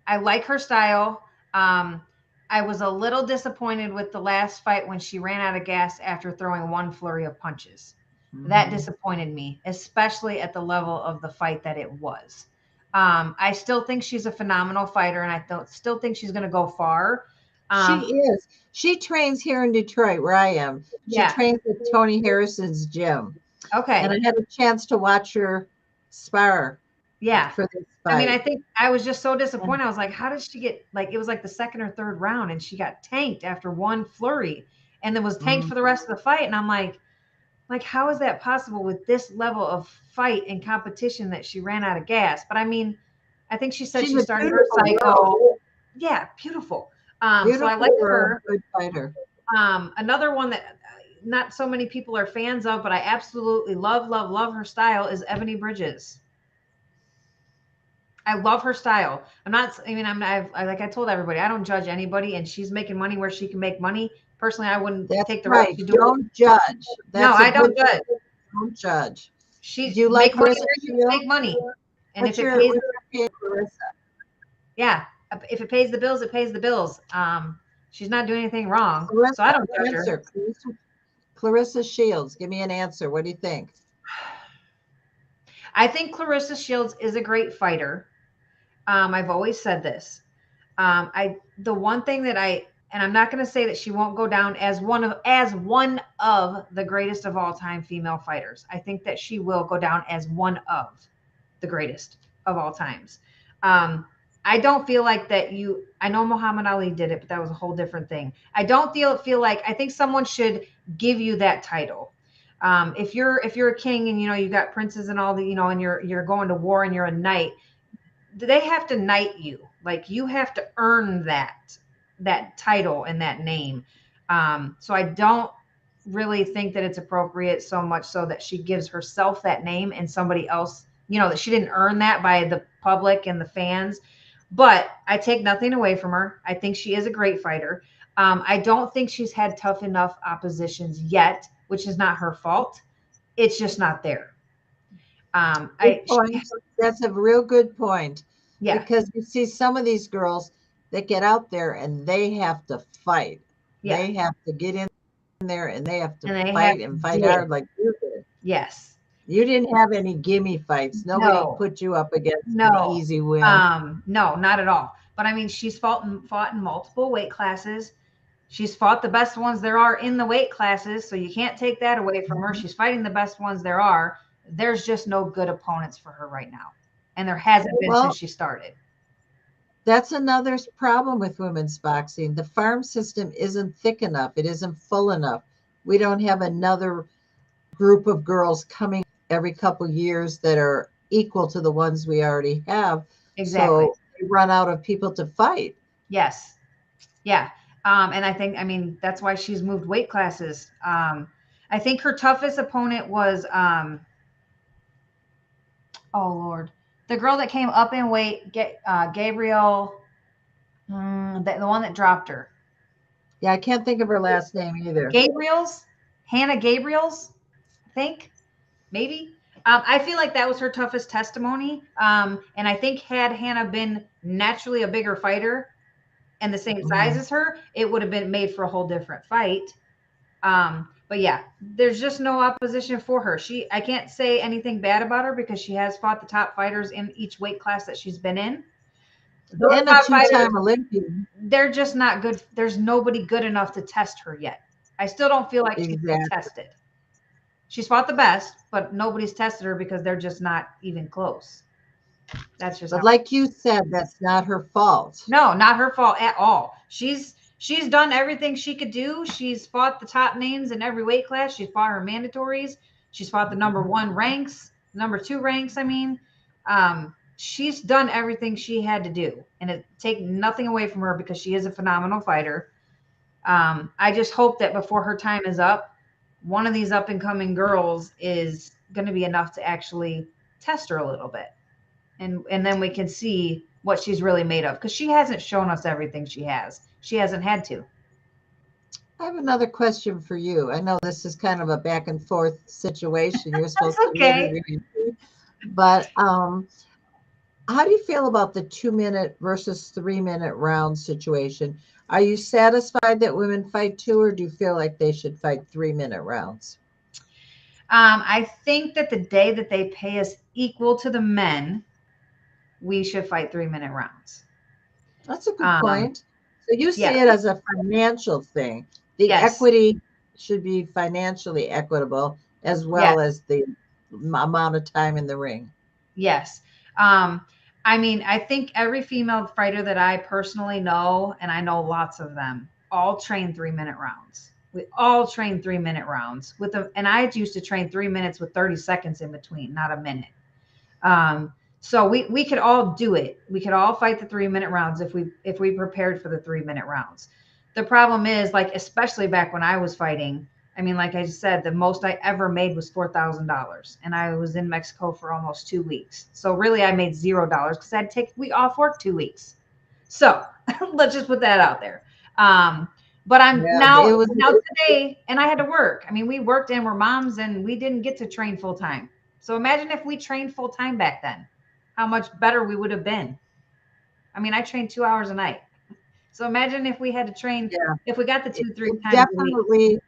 I like her style. I was a little disappointed with the last fight when she ran out of gas after throwing one flurry of punches. That disappointed me, especially at the level of the fight that it was. I still think she's a phenomenal fighter, and I still think she's going to go far. She is. She trains here in Detroit, where I am. She trains at Tony Harrison's gym. Okay. And I had a chance to watch her spar Yeah. for this I mean, fight. I think I was just so disappointed. I was like, how did she get, like, it was like the second or third round and she got tanked after one flurry and then was tanked for the rest of the fight. And I'm like, how is that possible with this level of fight and competition that she ran out of gas? But I mean, I think she said She's she a started her beautiful cycle. girl. Yeah, beautiful. So I Beautiful like girl, her. good fighter. Another one that not so many people are fans of, but I absolutely love her style is Ebony Bridges. I love her style. I'm not, I mean, like I told everybody, I don't judge anybody, and she's making money where she can make money. Personally, I wouldn't That's take the risk right. to do it. Don't judge. No, That's a I don't good judge. thing. Don't judge. She Do you like make money Clarissa where you can Shields? make money, and What's if it your pays, opinion, Clarissa? yeah, if it pays the bills, it pays the bills. She's not doing anything wrong, Clarissa, so I don't judge her. answer. Clarissa Shields, give me an answer. What do you think? I think Clarissa Shields is a great fighter. I've always said this. The one thing that and I'm not going to say that she won't go down as one of the greatest of all time female fighters. I think that she will go down as one of the greatest of all times. I don't feel like that I know Muhammad Ali did it, but that was a whole different thing. I don't feel like, I think someone should give you that title. If you're a king and, you got princes and all the, and you're going to war and you're a knight, they have to knight you. Like, you have to earn that title and that name. So I don't really think that it's appropriate, so much so that she gives herself that name and somebody else, that she didn't earn that by the public and the fans. But I take nothing away from her. I think she is a great fighter. I don't think she's had tough enough oppositions yet, which is not her fault. It's just not there. Good point. That's a real good point. Yeah. Because you see some of these girls that get out there and they have to fight. Yeah. They have to get in there and they have to And they fight have and to fight dig. hard like you did. Yes. You didn't have any gimme fights. Nobody No. put you up against an No. easy win. No, not at all. But I mean, she's fought in multiple weight classes. She's fought the best ones there are in the weight classes, so you can't take that away from her. She's fighting the best ones there are. There's just no good opponents for her right now. And there hasn't been since she started. That's another problem with women's boxing. The farm system isn't thick enough. It isn't full enough. We don't have another group of girls coming every couple years that are equal to the ones we already have. Exactly. So we run out of people to fight. Yes. Yeah. And I think, that's why she's moved weight classes. I think her toughest opponent was, oh Lord, the girl that came up in weight, Gabriel, the one that dropped her. Yeah, I can't think of her last name either. Hannah Gabriels, I think, maybe. I feel like that was her toughest testimony. And I think had Hannah been naturally a bigger fighter and the same size as her, it would have been made for a whole different fight. But yeah, there's just no opposition for her. I can't say anything bad about her because she has fought the top fighters in each weight class that she's been in. And a two-time Olympian. They're just not good. There's nobody good enough to test her yet. I still don't feel like she's been tested. She's fought the best, but nobody's tested her because they're just not even close. That's just. But like you said, that's not her fault. No, not her fault at all. She's done everything she could do. She's fought the top names in every weight class. She's fought her mandatories. She's fought the number 1 ranks, number 2 ranks. She's done everything she had to do, and it take nothing away from her because she is a phenomenal fighter. I just hope that before her time is up, one of these up and coming girls is going to be enough to actually test her a little bit. And then we can see what she's really made of, because she hasn't shown us everything she has. She hasn't had to. I have another question for you. I know this is kind of a back and forth situation. You're supposed to be interviewing me. But how do you feel about the 2-minute versus 3-minute round situation? Are you satisfied that women fight 2, or do you feel like they should fight 3-minute rounds? I think that the day that they pay us equal to the men, we should fight 3-minute rounds. That's a good point. So you see it as a financial thing. The equity should be financially equitable as well as the amount of time in the ring. Yes. I mean, I think every female fighter that I personally know, and I know lots of them, all train 3-minute rounds. We all train 3-minute rounds with them. And I used to train 3 minutes with 30 seconds in between, not a minute. So we could all do it. We could all fight the 3-minute rounds if we prepared for the 3-minute rounds. The problem is, like, especially back when I was fighting, I mean, like I just said, the most I ever made was $4,000, and I was in Mexico for almost 2 weeks. So really, I made $0 because I'd take we off work 2 weeks. So let's just put that out there. But I'm Yeah, now it was. today, and I had to work. I mean, we worked and we're moms, and we didn't get to train full time. So imagine if we trained full time back then, how much better we would have been. I mean, I trained 2 hours a night. So imagine if we had to train, Yeah, if we got the two, three it's times a week. definitely.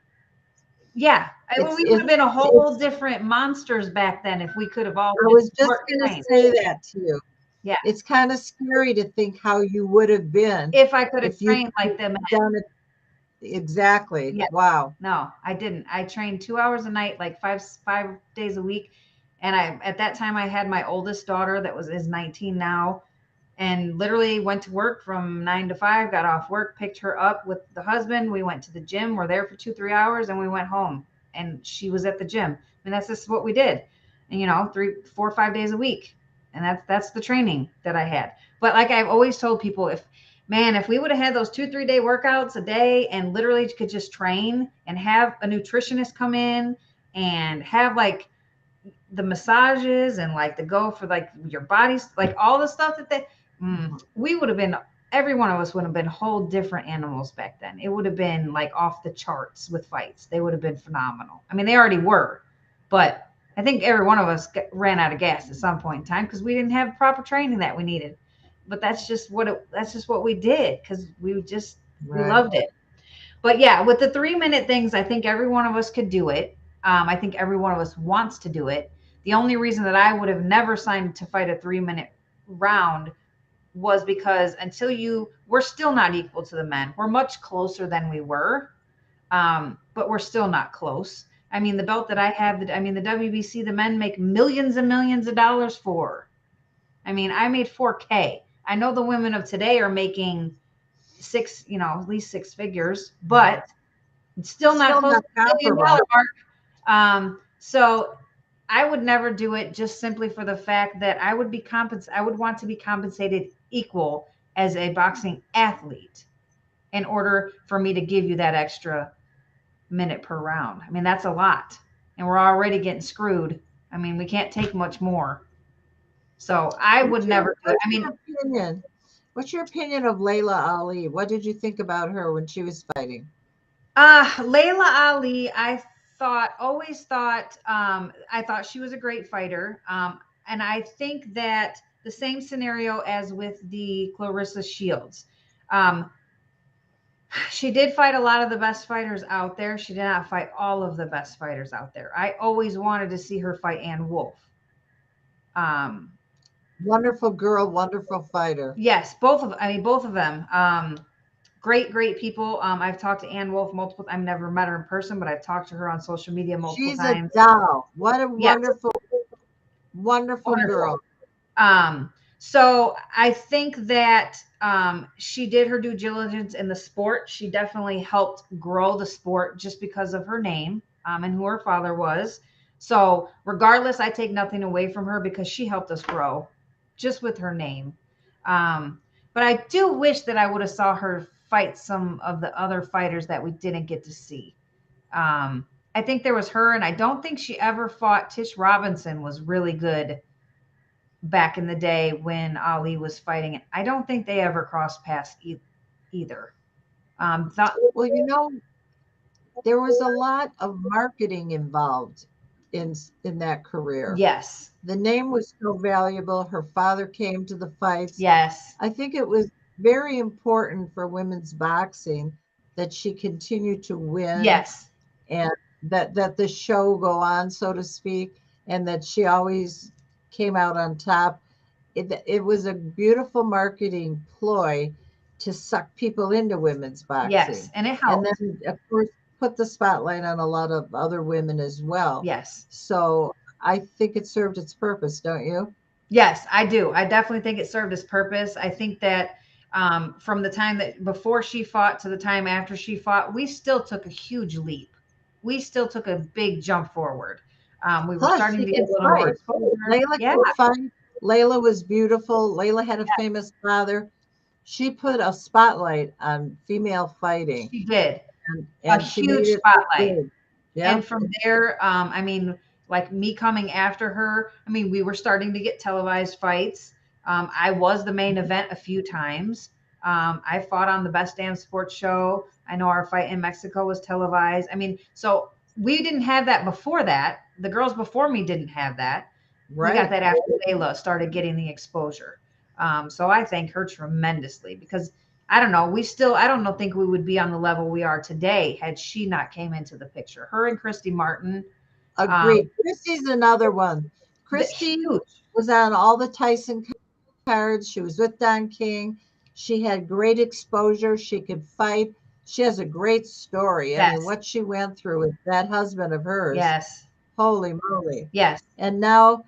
Yeah, we would have been a whole It's. different monsters back then if we could have all I was just worked going to trained. say that to you. Yeah, It's kind of scary to think how you would have been if I could have if you trained like them. done it. Exactly. Yeah. Wow. No, I didn't. I trained 2 hours a night, like five days a week. And at that time I had my oldest daughter that is 19 now, and literally went to work from 9 to 5, got off work, picked her up with the husband. We went to the gym. We're there for 2-3 hours, and we went home. And she was at the gym. I mean, that's just what we did. And 3, 4, 5 days a week. And that's the training that I had. But like I've always told people, if we would have had those 2-3 day workouts a day and literally could just train and have a nutritionist come in and have like the massages and like the go for like your body's like all the stuff we would have been, every one of us would have been whole different animals back then. It would have been like off the charts with fights. They would have been phenomenal. I mean, they already were, but I think every one of us ran out of gas at some point in time because we didn't have proper training that we needed. But that's just what we did because we loved it. But yeah, with the 3-minute things, I think every one of us could do it. I think every one of us wants to do it. The only reason that I would have never signed to fight a 3-minute round was because we're still not equal to the men. We're much closer than we were, but we're still not close. I mean, the belt that I have, the WBC, the men make millions and millions of dollars for. I mean, I made $4K. I know the women of today are making at least 6 figures, but it's still not close to the $1 million mark. So I would never do it just simply for the fact that I would want to be compensated equal as a boxing athlete in order for me to give you that extra minute per round. I mean, that's a lot, and we're already getting screwed. I mean, we can't take much more. So I would never do it. I mean, what's your opinion of Layla Ali? What did you think about her when she was fighting? Layla Ali, I thought she was a great fighter. And I think that the same scenario as with the Clarissa Shields. She did fight a lot of the best fighters out there. She did not fight all of the best fighters out there. I always wanted to see her fight Ann Wolf. Wonderful girl, wonderful fighter. Yes, both of them. Great people. I've talked to Ann Wolf multiple. I've never met her in person, but I've talked to her on social media multiple times. She's a doll. What a Yes. wonderful girl. So I think that she did her due diligence in the sport. She definitely helped grow the sport just because of her name and who her father was. So regardless, I take nothing away from her because she helped us grow just with her name. But I do wish that I would have saw her fight some of the other fighters that we didn't get to see. I think there was her, and I don't think she ever fought. Tish Robinson was really good back in the day when Ali was fighting. I don't think they ever crossed paths either. Well, there was a lot of marketing involved in that career. Yes. The name was so valuable. Her father came to the fights. Yes. I think it was very important for women's boxing that she continued to win. Yes. And that the show go on, so to speak, and that she always came out on top. It was a beautiful marketing ploy to suck people into women's boxing. Yes, and it helped. And then, of course, put the spotlight on a lot of other women as well. Yes. So I think it served its purpose, don't you? Yes, I do. I definitely think it served its purpose. I think that from the time that before she fought to the time after she fought, we still took a huge leap. We still took a big jump forward. We were Plus, starting she to get could a little more fight. exposure. Layla Yeah, could fight. Layla was beautiful. Layla had a famous father. She put a spotlight on female fighting, she did a and she made huge it look spotlight. good. And Yep. from there, I mean, like me coming after her, I mean, we were starting to get televised fights. I was the main event a few times. I fought on the Best Damn Sports Show. I know our fight in Mexico was televised. I mean, so we didn't have that before that. The girls before me didn't have that. We got Right. that after Layla started getting the exposure. So I thank her tremendously because I don't know. I don't know, think we would be on the level we are today had she not came into the picture. Her and Christy Martin, Agreed. Christy's another one. Christy huge. was on all the Tyson cards. She was with Don King. She had great exposure. She could fight. She has a great story. I mean, Yes, what she went through with that husband of hers. yes, Holy moly. yes. And now,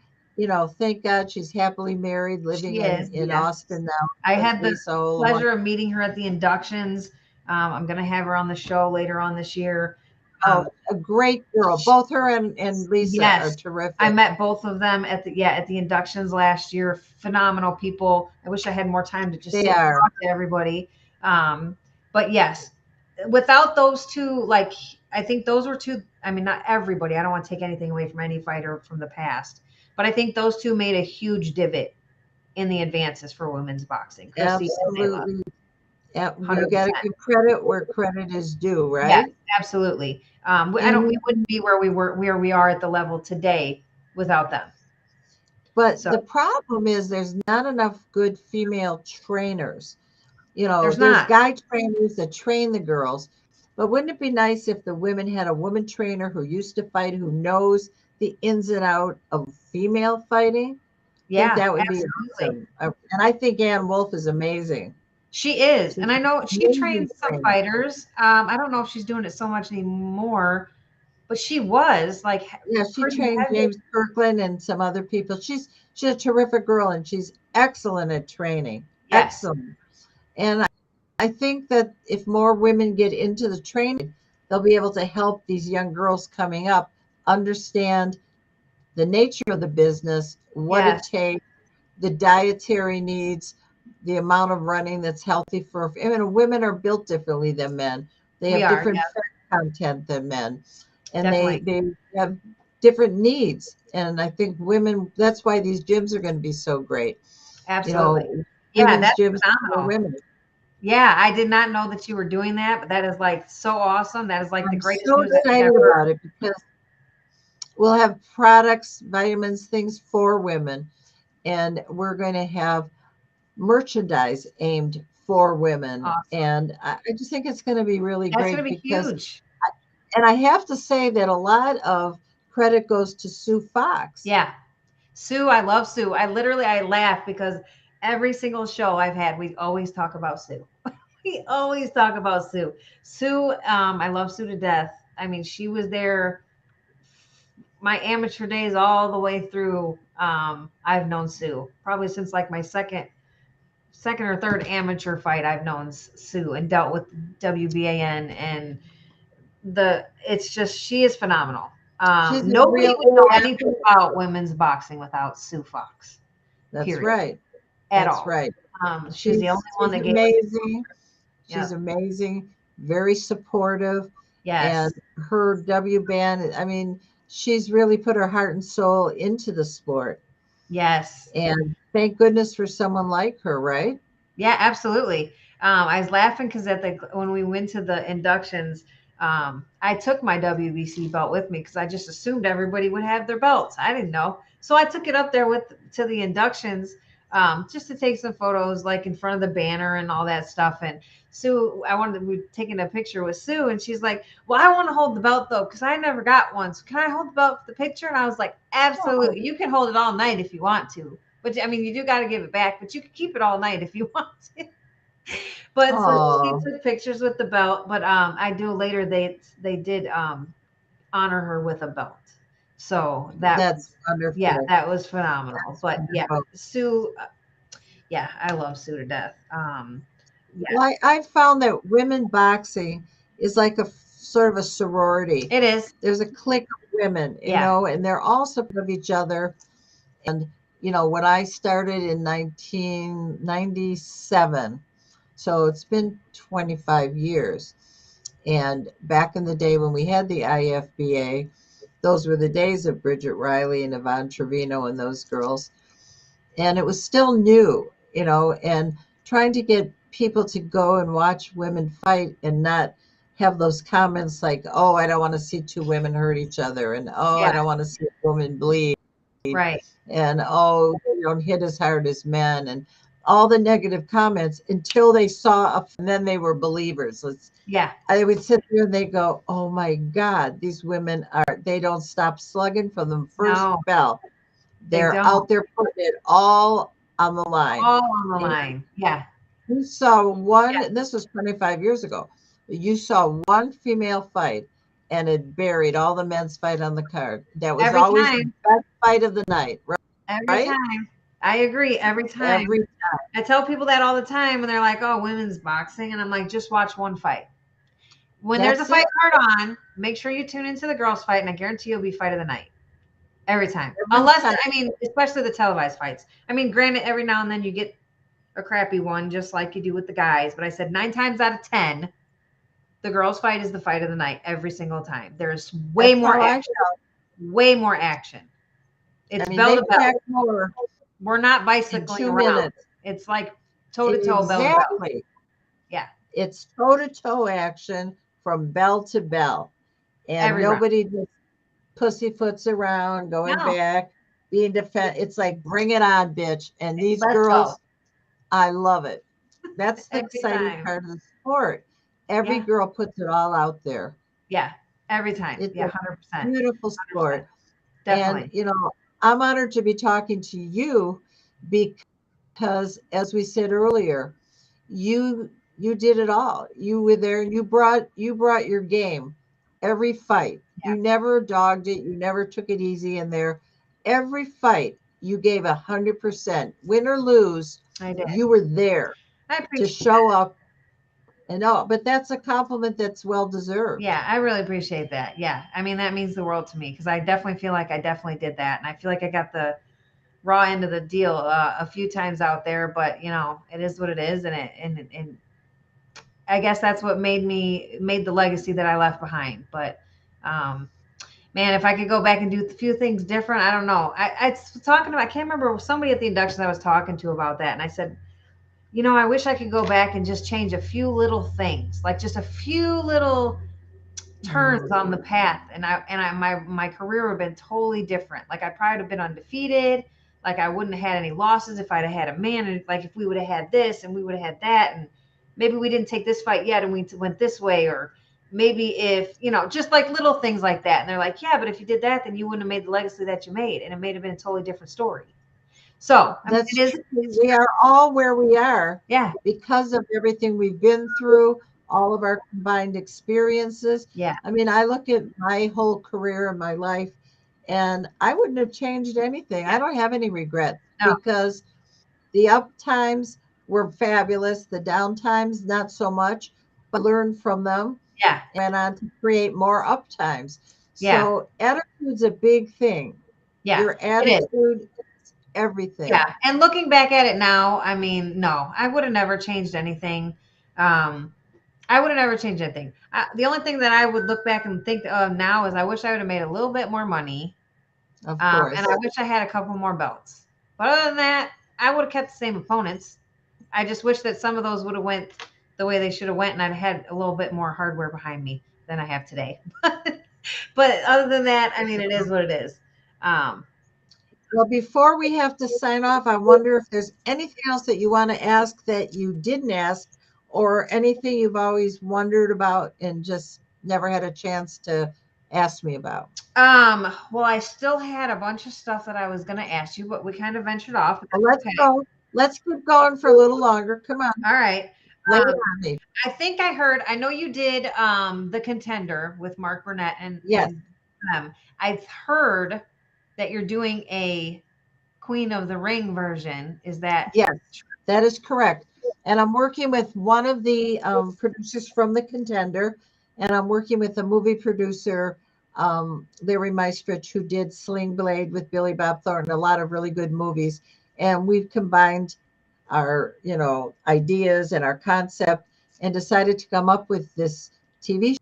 thank God she's happily married, living She is. in Yes. Austin now I with had the Lisa Olamide. pleasure of meeting her at the inductions. I'm going to have her on the show later on this year. Oh, a great girl. Both her and Lisa are Yes, I terrific. met both of them at the inductions last year. Phenomenal people. I wish I had more time to just They sit and are. talk to everybody. But yes, without those two, like I think those were two. I mean, not everybody. I don't want to take anything away from any fighter from the past, but I think those two made a huge divot in the advances for women's boxing. Chrissy and Layla, Absolutely. Yeah, you got to 100%. give credit where credit is due, Yes, right? absolutely. And We wouldn't be where we are at the level today without them. but So the problem is there's not enough good female trainers. there's There's not. guy trainers that train the girls, but wouldn't it be nice if the women had a woman trainer who used to fight, who knows the ins and out of female fighting? I think Yeah, that would be absolutely. awesome. And I think Ann Wolf is amazing. She is. She's And I know an she amazing trains some trainer. fighters. I don't know if she's doing it so much anymore, but she was like Yeah, she pretty trained heavy. James Kirkland and some other people. She's a terrific girl and she's excellent at training. Yes. Excellent. And I think that if more women get into the training, they'll be able to help these young girls coming up understand the nature of the business, what it Yes. takes, the dietary needs, the amount of running that's healthy for. I mean, women are built differently than men. They We have are. different Yeah, fat content than men, and definitely. they have different needs. And I think women. That's why these gyms are going to be so great. Absolutely. Yeah, Women's that's gyms for phenomenal. women. Yeah, I did not know that you were doing that, but that is like so awesome. That is like the I'm greatest so news I've excited ever heard. about it because we'll have products, vitamins, things for women, and we're going to have merchandise aimed for women. Awesome. And I just think it's going to be really That's going great to be because, huge. and I have to say that a lot of credit goes to Sue Fox. Yeah. Sue, I love Sue. I laugh because every single show I've had, we always talk about Sue. We always talk about Sue. Sue, I love Sue to death. I mean, she was there my amateur days all the way through. I've known Sue probably since like my second or third amateur fight. I've known Sue and dealt with WBAN and it's just she is phenomenal. She's a Nobody real would know anything about women's boxing without Sue Fox. That's Period. right. At That's all. right. She's the only one She's that gave us. amazing. Yeah. She's amazing, very supportive. And Yes. her W band, I mean, she's really put her heart and soul into the sport. Yes. And thank goodness for someone like her, right? Yeah, absolutely. I was laughing because when we went to the inductions, I took my WBC belt with me because I just assumed everybody would have their belts. I didn't know, so I took it up there to the inductions just to take some photos, like in front of the banner and all that stuff. And Sue, we were taking a picture with Sue, and she's like, "Well, I want to hold the belt though because I never got one. So can I hold the belt for the picture?" And I was like, Oh, "Absolutely, you can hold it all night if you want to." But I mean, you do got to give it back, but you can keep it all night if you want to. But so she oh, took pictures with the belt. But I do later. They did honor her with a belt. So That's wonderful. yeah, that was phenomenal. But yeah, Wonderful. Sue, yeah, I love Sue to death. Yeah, Well, I found that women boxing is like a sort of a sorority. it is. There's a clique of women, Yeah, and they're all supportive of each other. And, when I started in 1997, so it's been 25 years. And back in the day when we had the IFBA, those were the days of Bridget Riley and Yvonne Trevino and those girls. And it was still new, and trying to get people to go and watch women fight and not have those comments like, oh, I don't want to see two women hurt each other, and oh, I yeah, don't want to see a woman bleed, right. and oh, they don't hit as hard as men, and all the negative comments until they saw and then they were believers. Yeah, I would sit there and they go, oh my God, these women they don't stop slugging from the first no, bell. they They're don't. out there putting it all on the line. All on the And line. Yeah, you saw one, yeah. and this was 25 years ago, you saw one female fight and it buried all the men's fight on the card. That was Every always the time, best fight of the night, every right? time. I agree. Every time. Every I tell people that all the time when they're like, "Oh, women's boxing," and I'm like, "Just watch one fight." When there's a That's it. fight card on, make sure you tune into the girls' fight, and I guarantee you'll be fight of the night every time. Every Unless, time. I mean, especially the televised fights. I mean, granted, every now and then you get a crappy one, just like you do with the guys. But I said 9 times out of 10, the girls' fight is the fight of the night every single time. There's way That's more how I action. Way more action. It's I mean, bell they to bell. pack more We're not in bicycling 2 around. minutes. It's like toe to toe, bell to bell. Exactly. Yeah, It's toe to toe action from bell to bell. And every round. nobody just pussyfoots around, going No, back, being defend. It's like, bring it on, bitch. And these let's go girls, I love it. That's the every exciting time. part of the sport. Every Yeah, girl puts it all out there. yeah, every time. It's Yeah, a 100%. beautiful 100%. sport. And, Definitely. I'm honored to be talking to you because, as we said earlier, you did it all. You were there and you brought your game every fight. Yeah, You never dogged it. You never took it easy in there. Every fight you gave 100%. Win or lose, I did. you were there I to appreciate show that. up. And but that's a compliment that's well deserved. Yeah, I really appreciate that. Yeah, I mean, that means the world to me because I definitely feel like I definitely did that. And I feel like I got the raw end of the deal a few times out there, but it is what it is. And I guess that's what made the legacy that I left behind. But um, man, if I could go back and do a few things different, I don't know. I was talking about, I can't remember somebody at the induction I was talking to about that. And I said, I wish I could go back and just change a few little things, like just a few little turns on the path. My career would have been totally different. Like I probably would have been undefeated. Like I wouldn't have had any losses if I'd have had a man. Like if we would have had this and we would have had that. And maybe we didn't take this fight yet and we went this way, or maybe if just like little things like that. And they're like, yeah, but if you did that, then you wouldn't have made the legacy that you made, and it may have been a totally different story. So I mean, That's it is. true. We are all where we are Yeah, because of everything we've been through, all of our combined experiences. yeah, I mean, I look at my whole career and my life, and I wouldn't have changed anything. I yeah. don't have any regrets No, because the up times were fabulous, the down times, not so much, but I learned from them yeah, and went on to create more up times. yeah, So, attitude's a big thing. yeah. Your It is. attitude is everything. Yeah, and looking back at it now, I mean, no, I would have never changed anything. Um, I would have never changed anything. The only thing that I would look back and think of now is I wish I would have made a little bit more money, Of and I course. wish I had a couple more belts. But other than that, I would have kept the same opponents. I just wish that some of those would have went the way they should have went, and I'd had a little bit more hardware behind me than I have today. But other than that, I mean, it is what it is. Um, Well, before we have to sign off, I wonder if there's anything else that you want to ask that you didn't ask, or anything you've always wondered about and just never had a chance to ask me about. Well, I still had a bunch of stuff that I was going to ask you, but we kind of ventured off. But Well, that's let's okay. go. Let's keep going for a little longer. Come on, All right. lay it Um, on me. I think I know you did the Contender with Mark Burnett and Yes, them. I've heard that you're doing a Queen of the Ring version. Is that Yes, that is correct. And I'm working with one of the producers from the Contender, and I'm working with a movie producer, Larry Maestrich, who did Sling Blade with Billy Bob Thornton, a lot of really good movies. And we've combined our, ideas and our concept and decided to come up with this TV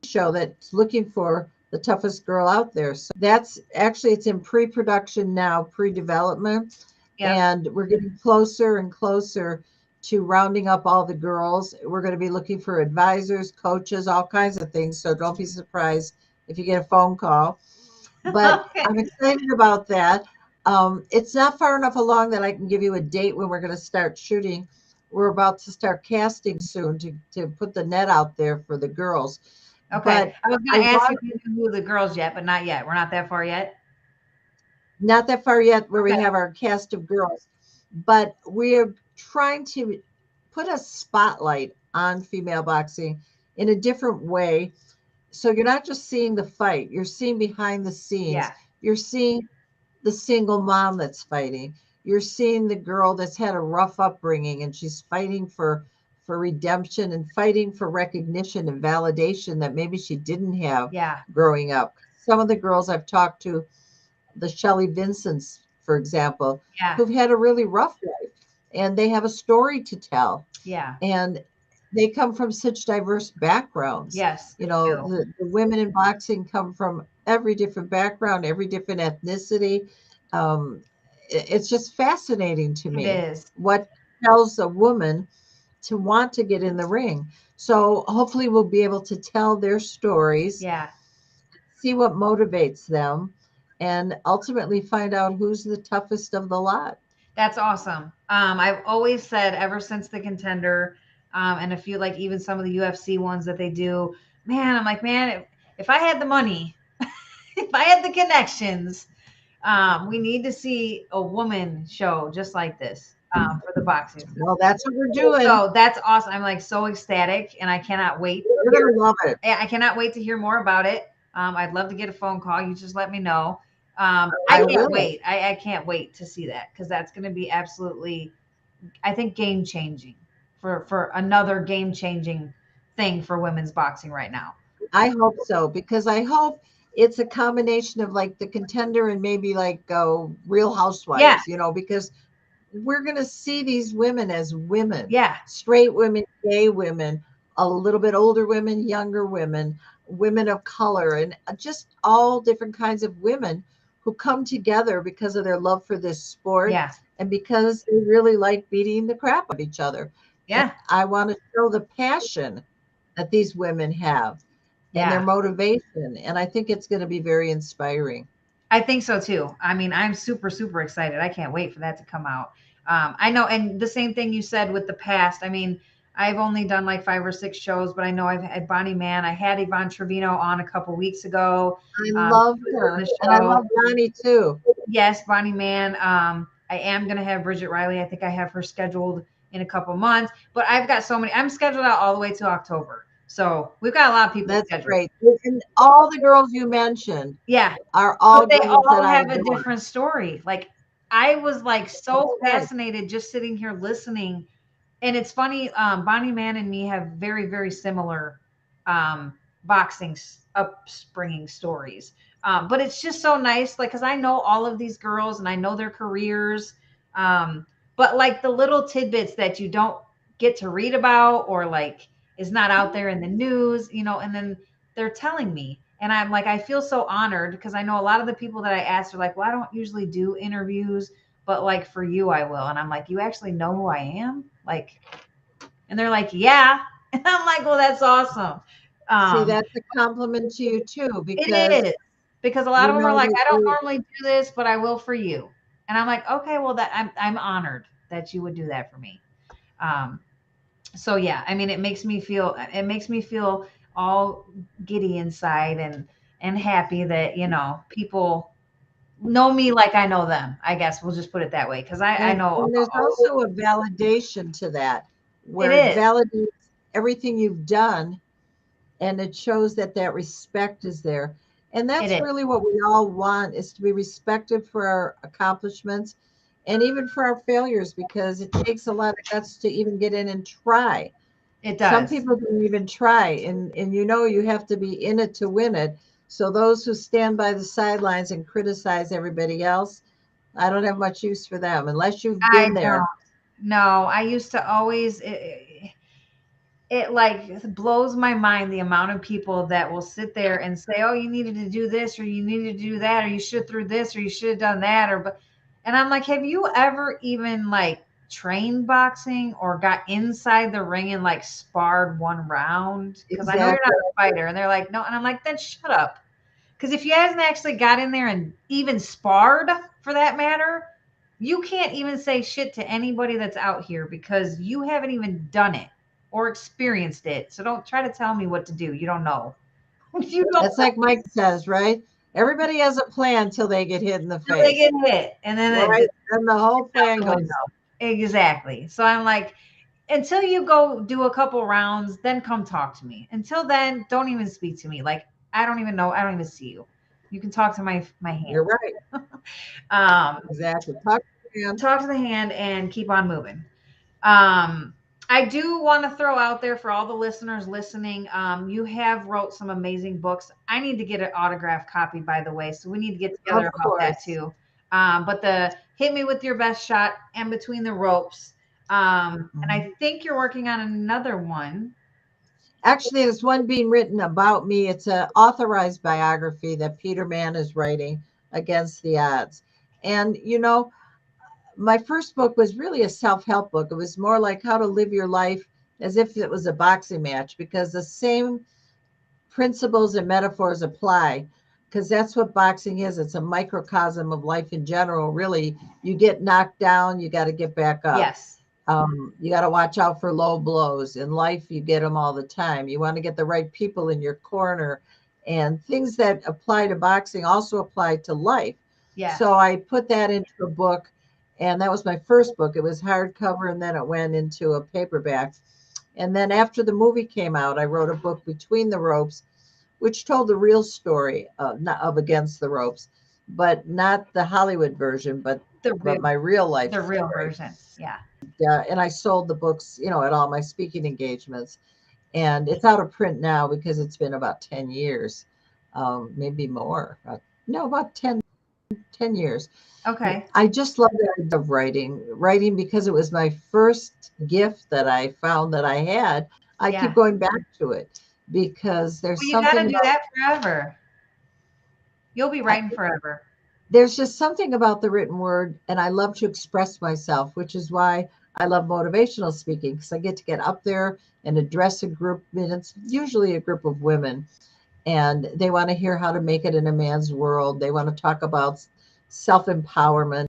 show that's looking for the toughest girl out there. So that's actually, it's in pre-production now, pre-development, Yep. and we're getting closer and closer to rounding up all the girls. We're going to be looking for advisors, coaches, all kinds of things. So don't be surprised if you get a phone call. But Okay. I'm excited about that. It's not far enough along that I can give you a date when we're going to start shooting. We're about to start casting soon to put the net out there for the girls. Okay. But I was I going to ask want, if you knew the girls yet, but not yet. We're not that far yet. not that far yet where we Okay. have our cast of girls, but we're trying to put a spotlight on female boxing in a different way. So you're not just seeing the fight, you're seeing behind the scenes. Yeah. You're seeing the single mom that's fighting. You're seeing the girl that's had a rough upbringing and she's fighting for redemption and fighting for recognition and validation that maybe she didn't have Yeah. growing up. Some of the girls I've talked to, the Shelley Vincents, for example, Yeah. who've had a really rough life and they have a story to tell. Yeah. And they come from such diverse backgrounds. Yes. The women in boxing come from every different background, every different ethnicity. It's just fascinating to It me is. what tells a woman to want to get in the ring. So hopefully we'll be able to tell their stories, Yeah. see what motivates them, and ultimately find out who's the toughest of the lot. That's awesome. I've always said ever since the Contender, and a few like even some of the UFC ones that they do, man, I'm like, man, if I had the money, if I had the connections, we need to see a woman show just like this for the boxing. Well, that's what we're doing. So that's awesome. I'm like so ecstatic, and I cannot wait. You're going to love it. I cannot wait to hear more about it. I'd love to get a phone call. You just let me know. I I can't will. wait. I can't wait to see that because that's going to be absolutely, I think, game changing for another game changing thing for women's boxing right now. I hope so, because I hope it's a combination of like the Contender and maybe like Real Housewives, because we're going to see these women as women, Yeah. straight women, gay women, a little bit older women, younger women, women of color, and just all different kinds of women who come together because of their love for this sport Yeah. and because they really like beating the crap out of each other. Yeah. And I want to show the passion that these women have and their Yeah. motivation. And I think it's going to be very inspiring. I think so too. I mean, I'm super, super excited. I can't wait for that to come out. I know, and the same thing you said with the past. I mean, I've only done like 5 or 6 shows, but I know I've had Bonnie Man. I had Yvonne Trevino on a couple weeks ago. I love she was her. on the And I show. love Bonnie too. Yes, Bonnie Man. I am going to have Bridget Riley. I think I have her scheduled in a couple months, but I've got so many. I'm scheduled out all the way to October. So we've got a lot of people That's scheduled. great. And all the girls you mentioned Yeah. are all But they girls that all I have a adore. different story. Like I was like so That's right. fascinated just sitting here listening. And it's funny, Bonnie Man and me have very, very similar boxing upbringing stories. But it's just so nice, like, because I know all of these girls and I know their careers. But like the little tidbits that you don't get to read about or like is not out there in the news, and then they're telling me. And I'm like, I feel so honored because I know a lot of the people that I asked are like, well, I don't usually do interviews, but like for you, I will. And I'm like, you actually know who I am? Like, and they're like, yeah. And I'm like, well, that's awesome. See, that's a compliment to you too, It because is because a lot of them are like, that I don't you normally do this, but I will for you. And I'm like, okay, well, that I'm honored that you would do that for me. Um, so yeah, I mean, it makes me feel all giddy inside and happy that people know me like I know them. I guess we'll just put it that way because I know and there's also a validation to that, it where it is. validates everything you've done, and it shows that respect is there. And It that's is. really what we all want, is to be respected for our accomplishments and even for our failures, because it takes a lot of guts to even get in and try. It Some does. people don't even try, and you have to be in it to win it. So those who stand by the sidelines and criticize everybody else, I don't have much use for them unless you've I been there. don't. No, I used to always it like blows my mind the amount of people that will sit there and say, "Oh, you needed to do this, or you needed to do that, or you should have threw this, or you should have done that," or but, and I'm like, have you ever even like trained boxing or got inside the ring and like sparred one round? Because I know you're not Exactly. a fighter, and they're like, no, and I'm like, then shut up. Because if you hasn't actually got in there and even sparred, for that matter, you can't even say shit to anybody that's out here because you haven't even done it or experienced it. So don't try to tell me what to do. You don't know. You don't It's like Mike says, right? Everybody has a plan till they get hit in the know they face, get hit. And then right? And the whole it's out plan the goes. window. Exactly. So I'm like, until you go do a couple rounds, then come talk to me. Until then, don't even speak to me. Like, I don't even know. I don't even see you. You can talk to my You're hand. right. Um, Exactly. Talk to him. talk to the hand and keep on moving. Um, I do want to throw out there for all the listeners listening. You have wrote some amazing books. I need to get an autographed copy, by the way, so we need to get Of together about that course. too. But the hit me with your best shot and between the ropes. And I Mhm. think you're working on another one. Actually, there's one being written about me. It's an authorized biography that Peter Mann is writing, Against the Odds. And, my first book was really a self-help book. It was more like how to live your life as if it was a boxing match, because the same principles and metaphors apply, because that's what boxing is. It's a microcosm of life in general. Really, you get knocked down, you got to get back up. Yes. You got to watch out for low blows. In life, you get them all the time. You want to get the right people in your corner, and things that apply to boxing also apply to life. Yeah. So I put that into a book, and that was my first book. It was hardcover, and then it went into a paperback. And then after the movie came out, I wrote a book, Between the Ropes, which told the real story of Against the Ropes, but not the Hollywood version, but The but real my real life the real story. version. Yeah. And I sold the books, at all my speaking engagements. And it's out of print now because it's been about 10 years, maybe more. No, about 10 years. Okay. I just love the idea of writing because it was my first gift that I found that I had. I keep Yeah. going back to it because Well, you got to do that forever. You'll be I, writing forever. there's just something about the written word, and I love to express myself, which is why I love motivational speaking, because I get to get up there and address a group, and it's usually a group of women, and they want to hear how to make it in a man's world. They want to talk about self-empowerment.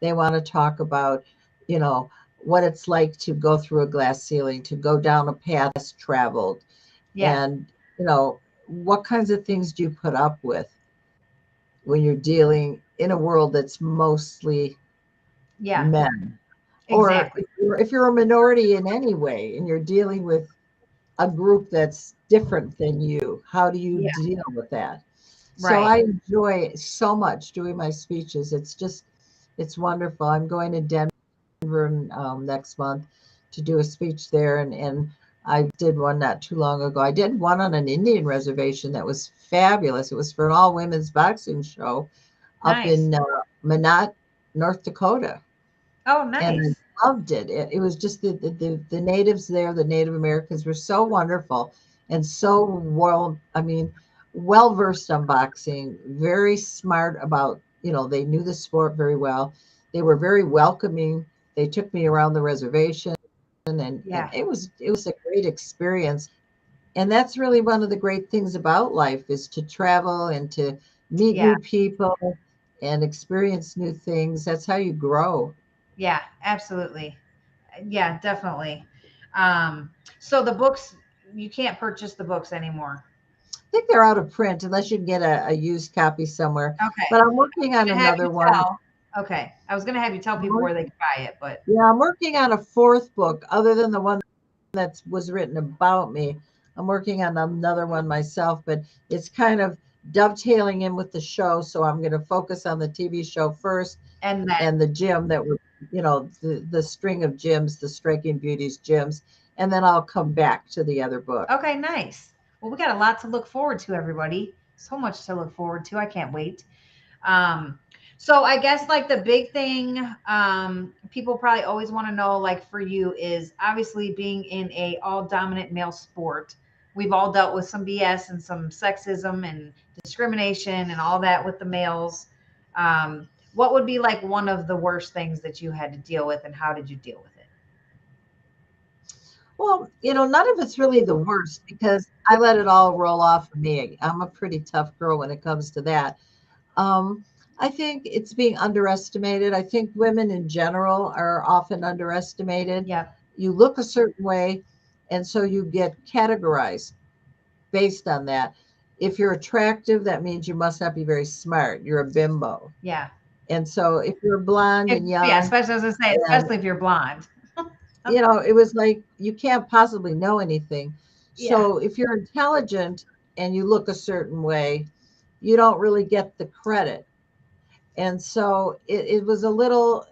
They want to talk about, you know, what it's like to go through a glass ceiling, to go down a path less traveled, Yeah. and, what kinds of things do you put up with when you're dealing in a world that's mostly Yeah. men? Or Exactly. if you're a minority in any way and you're dealing with a group that's different than you, how do you Yeah. deal with that? So Right. I enjoy so much doing my speeches. It's wonderful. I'm going to Denver next month to do a speech there. And I did one not too long ago. I did one on an Indian reservation that was fabulous. It was for an all women's boxing show up Nice. in Minot, North Dakota. Oh, And nice. I loved it. It was just the natives there, the Native Americans were so wonderful and so well versed on boxing, very smart about, they knew the sport very well. They were very welcoming. They took me around the reservation, and Yeah. it was a great experience. And that's really one of the great things about life, is to travel and to meet Yeah. new people and experience new things. That's how you grow. Yeah. Absolutely. Yeah, definitely. Um, so the books, you can't purchase the books anymore. I think they're out of print unless you can get a used copy somewhere. Okay. But I'm working on Gonna have you another one. tell. Okay. I was gonna have you tell I'm people work- where they can buy it, but yeah, I'm working on a fourth book other than the one that was written about me. I'm working on another one myself, but it's kind of dovetailing in with the show. So I'm going to focus on the TV show first And then, and the gym that were, the string of gyms, the Striking Beauties gyms. And then I'll come back to the other book. okay, nice. Well, we got a lot to look forward to, everybody. So much to look forward to. I can't wait. Um, so I guess like the big thing, people probably always want to know, like for you, is obviously being in a all dominant male sport. We've all dealt with some BS and some sexism and discrimination and all that with the males. What would be like one of the worst things that you had to deal with, and how did you deal with it? Well, none of it's really the worst because I let it all roll off of me. I'm a pretty tough girl when it comes to that. Um, I think it's being underestimated. I think women in general are often underestimated. Yeah. You look a certain way, and so you get categorized based on that. If you're attractive, that means you must not be very smart. You're a bimbo. Yeah. And so if you're blonde and Yeah. young, Especially as I say, and especially if you're blonde. it was like you can't possibly know anything. Yeah. So if you're intelligent and you look a certain way, you don't really get the credit. And so it was a little,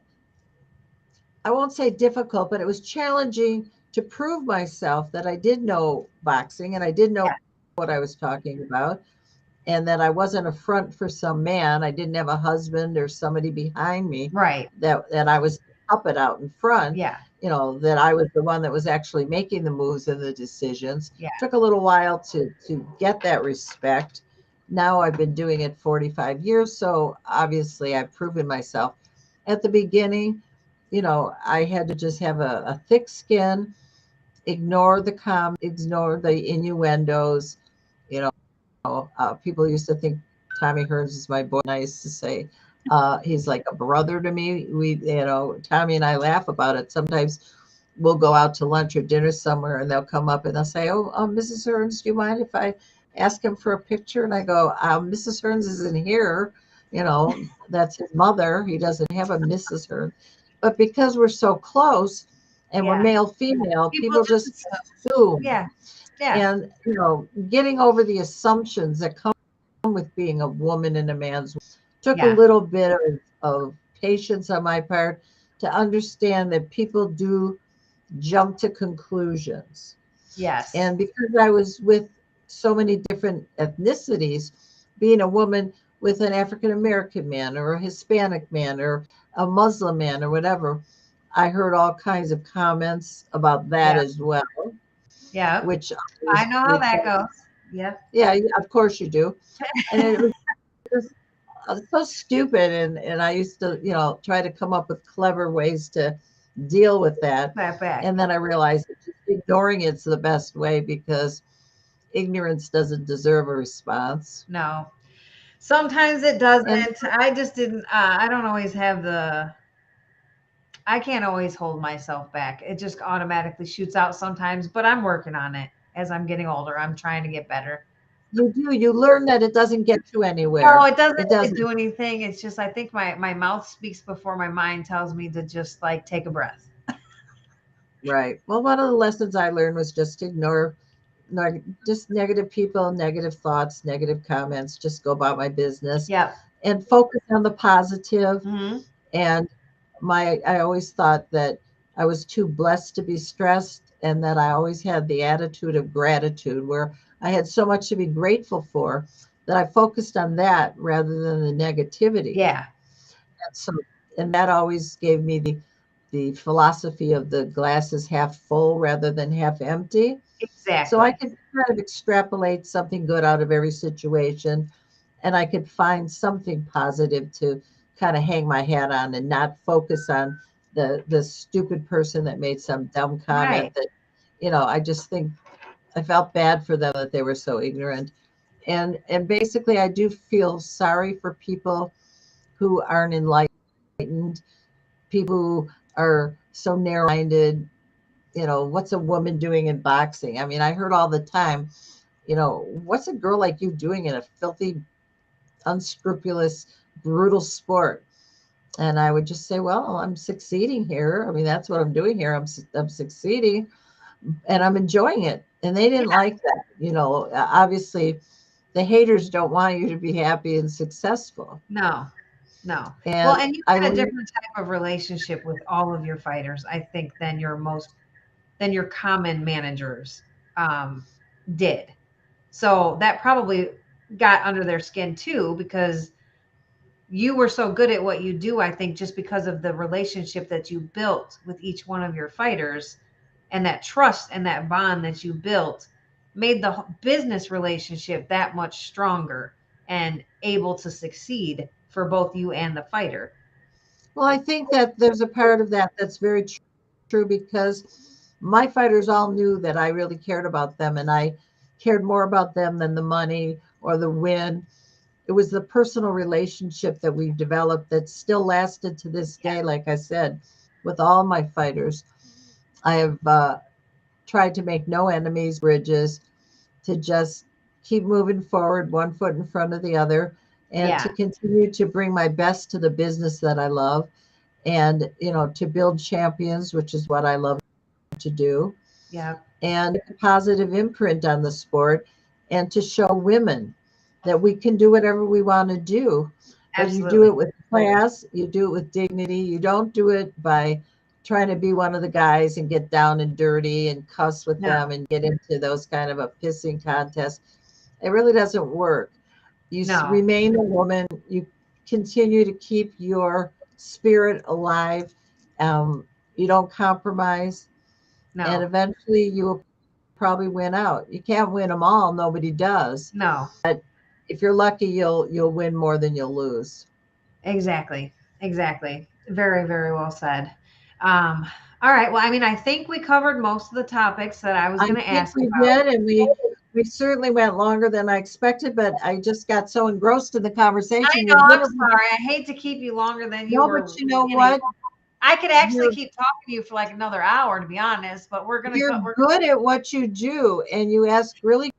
I won't say difficult, but it was challenging to prove myself that I did know boxing and I did know what I was talking about, and that I wasn't a front for some man. I didn't have a husband or somebody behind me Right. that I was up and out in front. Yeah. That I was the one that was actually making the moves and the decisions. Yeah. Took a little while to get that respect. Now I've been doing it 45 years, so obviously I've proven myself. At the beginning, I had to just have a thick skin, ignore the ignore the innuendos. People used to think Tommy Hearns is my boy. I used to say he's like a brother to me. Tommy and I laugh about it. Sometimes we'll go out to lunch or dinner somewhere, and they'll come up and they'll say, "Oh, Mrs. Hearns, do you mind if I ask him for a picture?" And I go, "Mrs. Hearns isn't here. That's his mother. He doesn't have a Mrs. Hearns." But because we're so close and we're male female, people just assume. Yeah. Yeah. And getting over the assumptions that come with being a woman in a man's took a little bit of patience on my part to understand that people do jump to conclusions. Yes. And because I was with so many different ethnicities, being a woman with an African American man or a Hispanic man or a Muslim man or whatever, I heard all kinds of comments about that as well. Yeah. Which I know how that goes. Yeah. Yeah, of course you do. And it was just so stupid. And I used to, try to come up with clever ways to deal with that. And then I realized that just ignoring it's the best way, because ignorance doesn't deserve a response. No. Sometimes it doesn't. I just didn't, I don't always have I can't always hold myself back. It just automatically shoots out sometimes, but I'm working on it as I'm getting older. I'm trying to get better. You do. You learn that it doesn't get you anywhere. No, it doesn't do anything. It's just, I think my mouth speaks before my mind tells me to just like take a breath. Right. Well, one of the lessons I learned was just ignore just negative people, negative thoughts, negative comments, just go about my business. Yeah. And focus on the positive. Mm-hmm. And I always thought that I was too blessed to be stressed, and that I always had the attitude of gratitude, where I had so much to be grateful for that I focused on that rather than the negativity. Yeah. And that always gave me the philosophy of the glass is half full rather than half empty. Exactly. So I could kind of extrapolate something good out of every situation, and I could find something positive to kind of hang my hat on, and not focus on the stupid person that made some dumb comment that, I just think I felt bad for them that they were so ignorant. And basically I do feel sorry for people who aren't enlightened, people who are so narrow-minded. What's a woman doing in boxing? I mean, I heard all the time, what's a girl like you doing in a filthy, unscrupulous, brutal sport? And I would just say, well, I'm succeeding here. I mean, that's what I'm doing here. I'm succeeding, and I'm enjoying it. And they didn't like that. Obviously the haters don't want you to be happy and successful. No, no. Well, And and you I had a learned, different type of relationship with all of your fighters, I think, than your common managers did. So that probably got under their skin too, because you were so good at what you do, I think, just because of the relationship that you built with each one of your fighters, and that trust and that bond that you built made the business relationship that much stronger and able to succeed for both you and the fighter. well, I think that there's a part of that that's very true because my fighters all knew that I really cared about them and I cared more about them than the money or the win. It was the personal relationship that we've developed that still lasted to this day. Like I said, with all my fighters, I have tried to make no enemies, bridges, to just keep moving forward, one foot in front of the other, and Yeah. to continue to bring my best to the business that I love, and to build champions, which is what I love to do, Yeah. and a positive imprint on the sport, and to show women that we can do whatever we want to do, but you do Absolutely. it with class, you do it with dignity. You don't do it by trying to be one of the guys and get down and dirty and cuss with No. them and get into those kind of a pissing contest. It really doesn't work. You No. remain a woman. You continue to keep your spirit alive. You don't compromise, and No. eventually you will probably win out. You can't win them all. Nobody does. No. If you're lucky, you'll win more than you'll lose. Exactly. Exactly. Very, very well said. Um, all right. Well, I mean, I think we covered most of the topics that I was I going to think ask we about. did, and we certainly went longer than I expected, but I just got so engrossed in the I conversation. know. You're I'm literally sorry. I hate to keep you longer than you no, were but you know planning. what? I could actually You're keep talking to you for like another hour, to be honest. But we're gonna you're go. We're good at what you do, and you ask really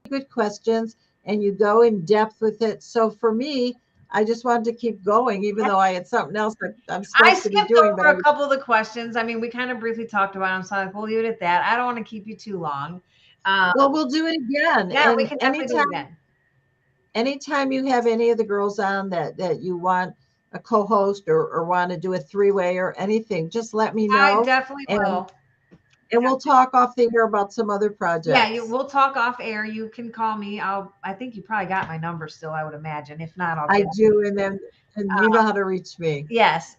good questions, and you go in depth with it. So for me, I just wanted to keep going, even though I had something else that I'm I supposed to be skipped doing. But over a couple of the questions. I mean, we kind of briefly talked about them, so like, we'll leave it at that. I don't want to keep you too long. Um, well, we'll do it again. yeah, we And can definitely do it again. anytime you have any of the girls on that you want a co-host or want to do a three-way or anything, just let me I know, definitely and will. and we'll talk off the air about some other Yeah, projects. we'll talk off air. You can call me. I think you probably got my number still, I would imagine. If not, I'll I get it. do, and you know how to reach me. Yes.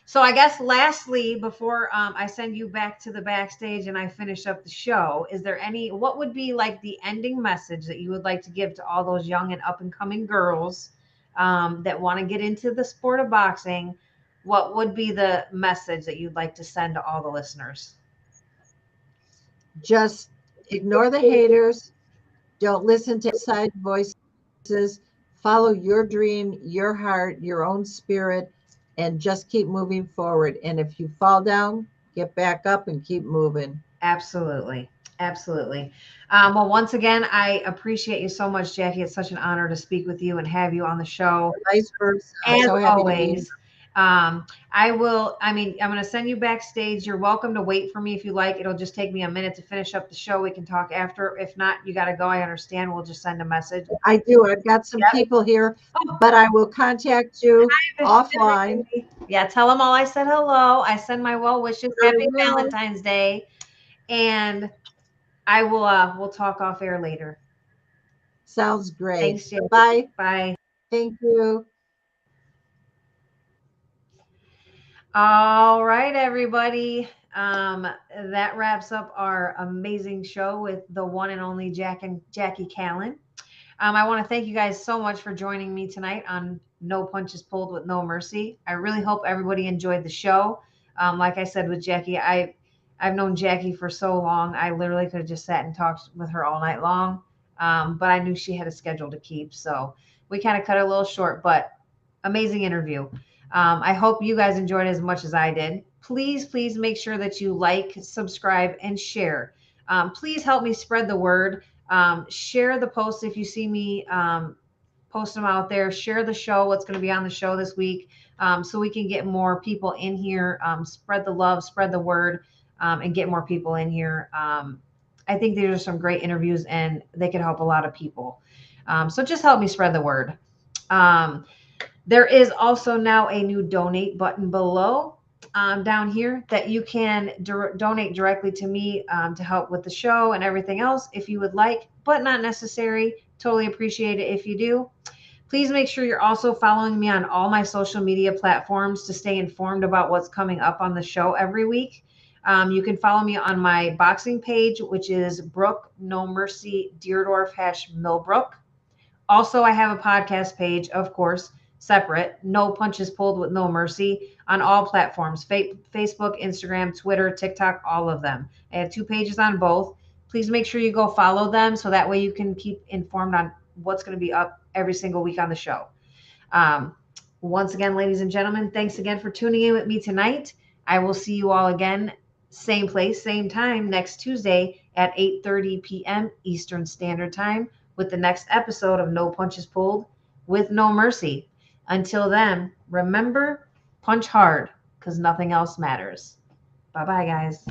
So I guess lastly, before I send you back to the backstage and I finish up the show, what would be like the ending message that you would like to give to all those young and up and coming girls that want to get into the sport of boxing? What would be the message that you'd like to send to all the listeners? Just ignore the haters. Don't listen to outside voices. Follow your dream, your heart, your own spirit, and just keep moving forward. And if you fall down, get back up and keep moving. Absolutely. Absolutely. Well, once again, I appreciate you so much, Jackie. It's such an honor to speak with you and have you on the show. Vice versa. I'm As so happy to be here. always, I'm going to send you backstage. You're welcome to wait for me if you like. It'll just take me a minute to finish up the show. We can talk after. If not, you got to go. I understand. We'll just send a message. I do. I've got some Yep. people here, but I will contact you offline. Yeah, tell them all I said hello. I send my well wishes. Happy Valentine's Day. And I will we'll talk off air later. Sounds great. Thanks, Jackie. Bye. Bye. Thank you. All right, everybody. That wraps up our amazing show with the one and only Jackie Kallen. I want to thank you guys so much for joining me tonight on No Punches Pulled with No Mercy. I really hope everybody enjoyed the show. Like I said with Jackie, I've known Jackie for so long. I literally could have just sat and talked with her all night long. But I knew she had a schedule to keep, so we kind of cut it a little short. But amazing interview. I hope you guys enjoyed it as much as I did. Please, please make sure that you like, subscribe, and share. Please help me spread the word. Share the posts if you see me post them out there. Share the show, what's going to be on the show this week, so we can get more people in here. Spread the love, spread the word, and get more people in here. I think these are some great interviews, and they could help a lot of people. So just help me spread the word. There is also now a new donate button below down here that you can donate directly to me to help with the show and everything else if you would like, but not necessary. Totally appreciate it if you do. Please make sure you're also following me on all my social media platforms to stay informed about what's coming up on the show every week. You can follow me on my boxing page, which is Brooke No Mercy Dierdorff-millbrook. Also, I have a podcast page, of course, separate, No Punches Pulled with No Mercy, on all platforms, Facebook, Instagram, Twitter, TikTok, all of them. I have 2 pages on both. Please make sure you go follow them so that way you can keep informed on what's going to be up every single week on the show. Once again, ladies and gentlemen, thanks again for tuning in with me tonight. I will see you all again, same place, same time, next Tuesday at 8:30 p.m. Eastern Standard Time with the next episode of No Punches Pulled with No Mercy. Until then, remember, punch hard because nothing else matters. Bye-bye, guys.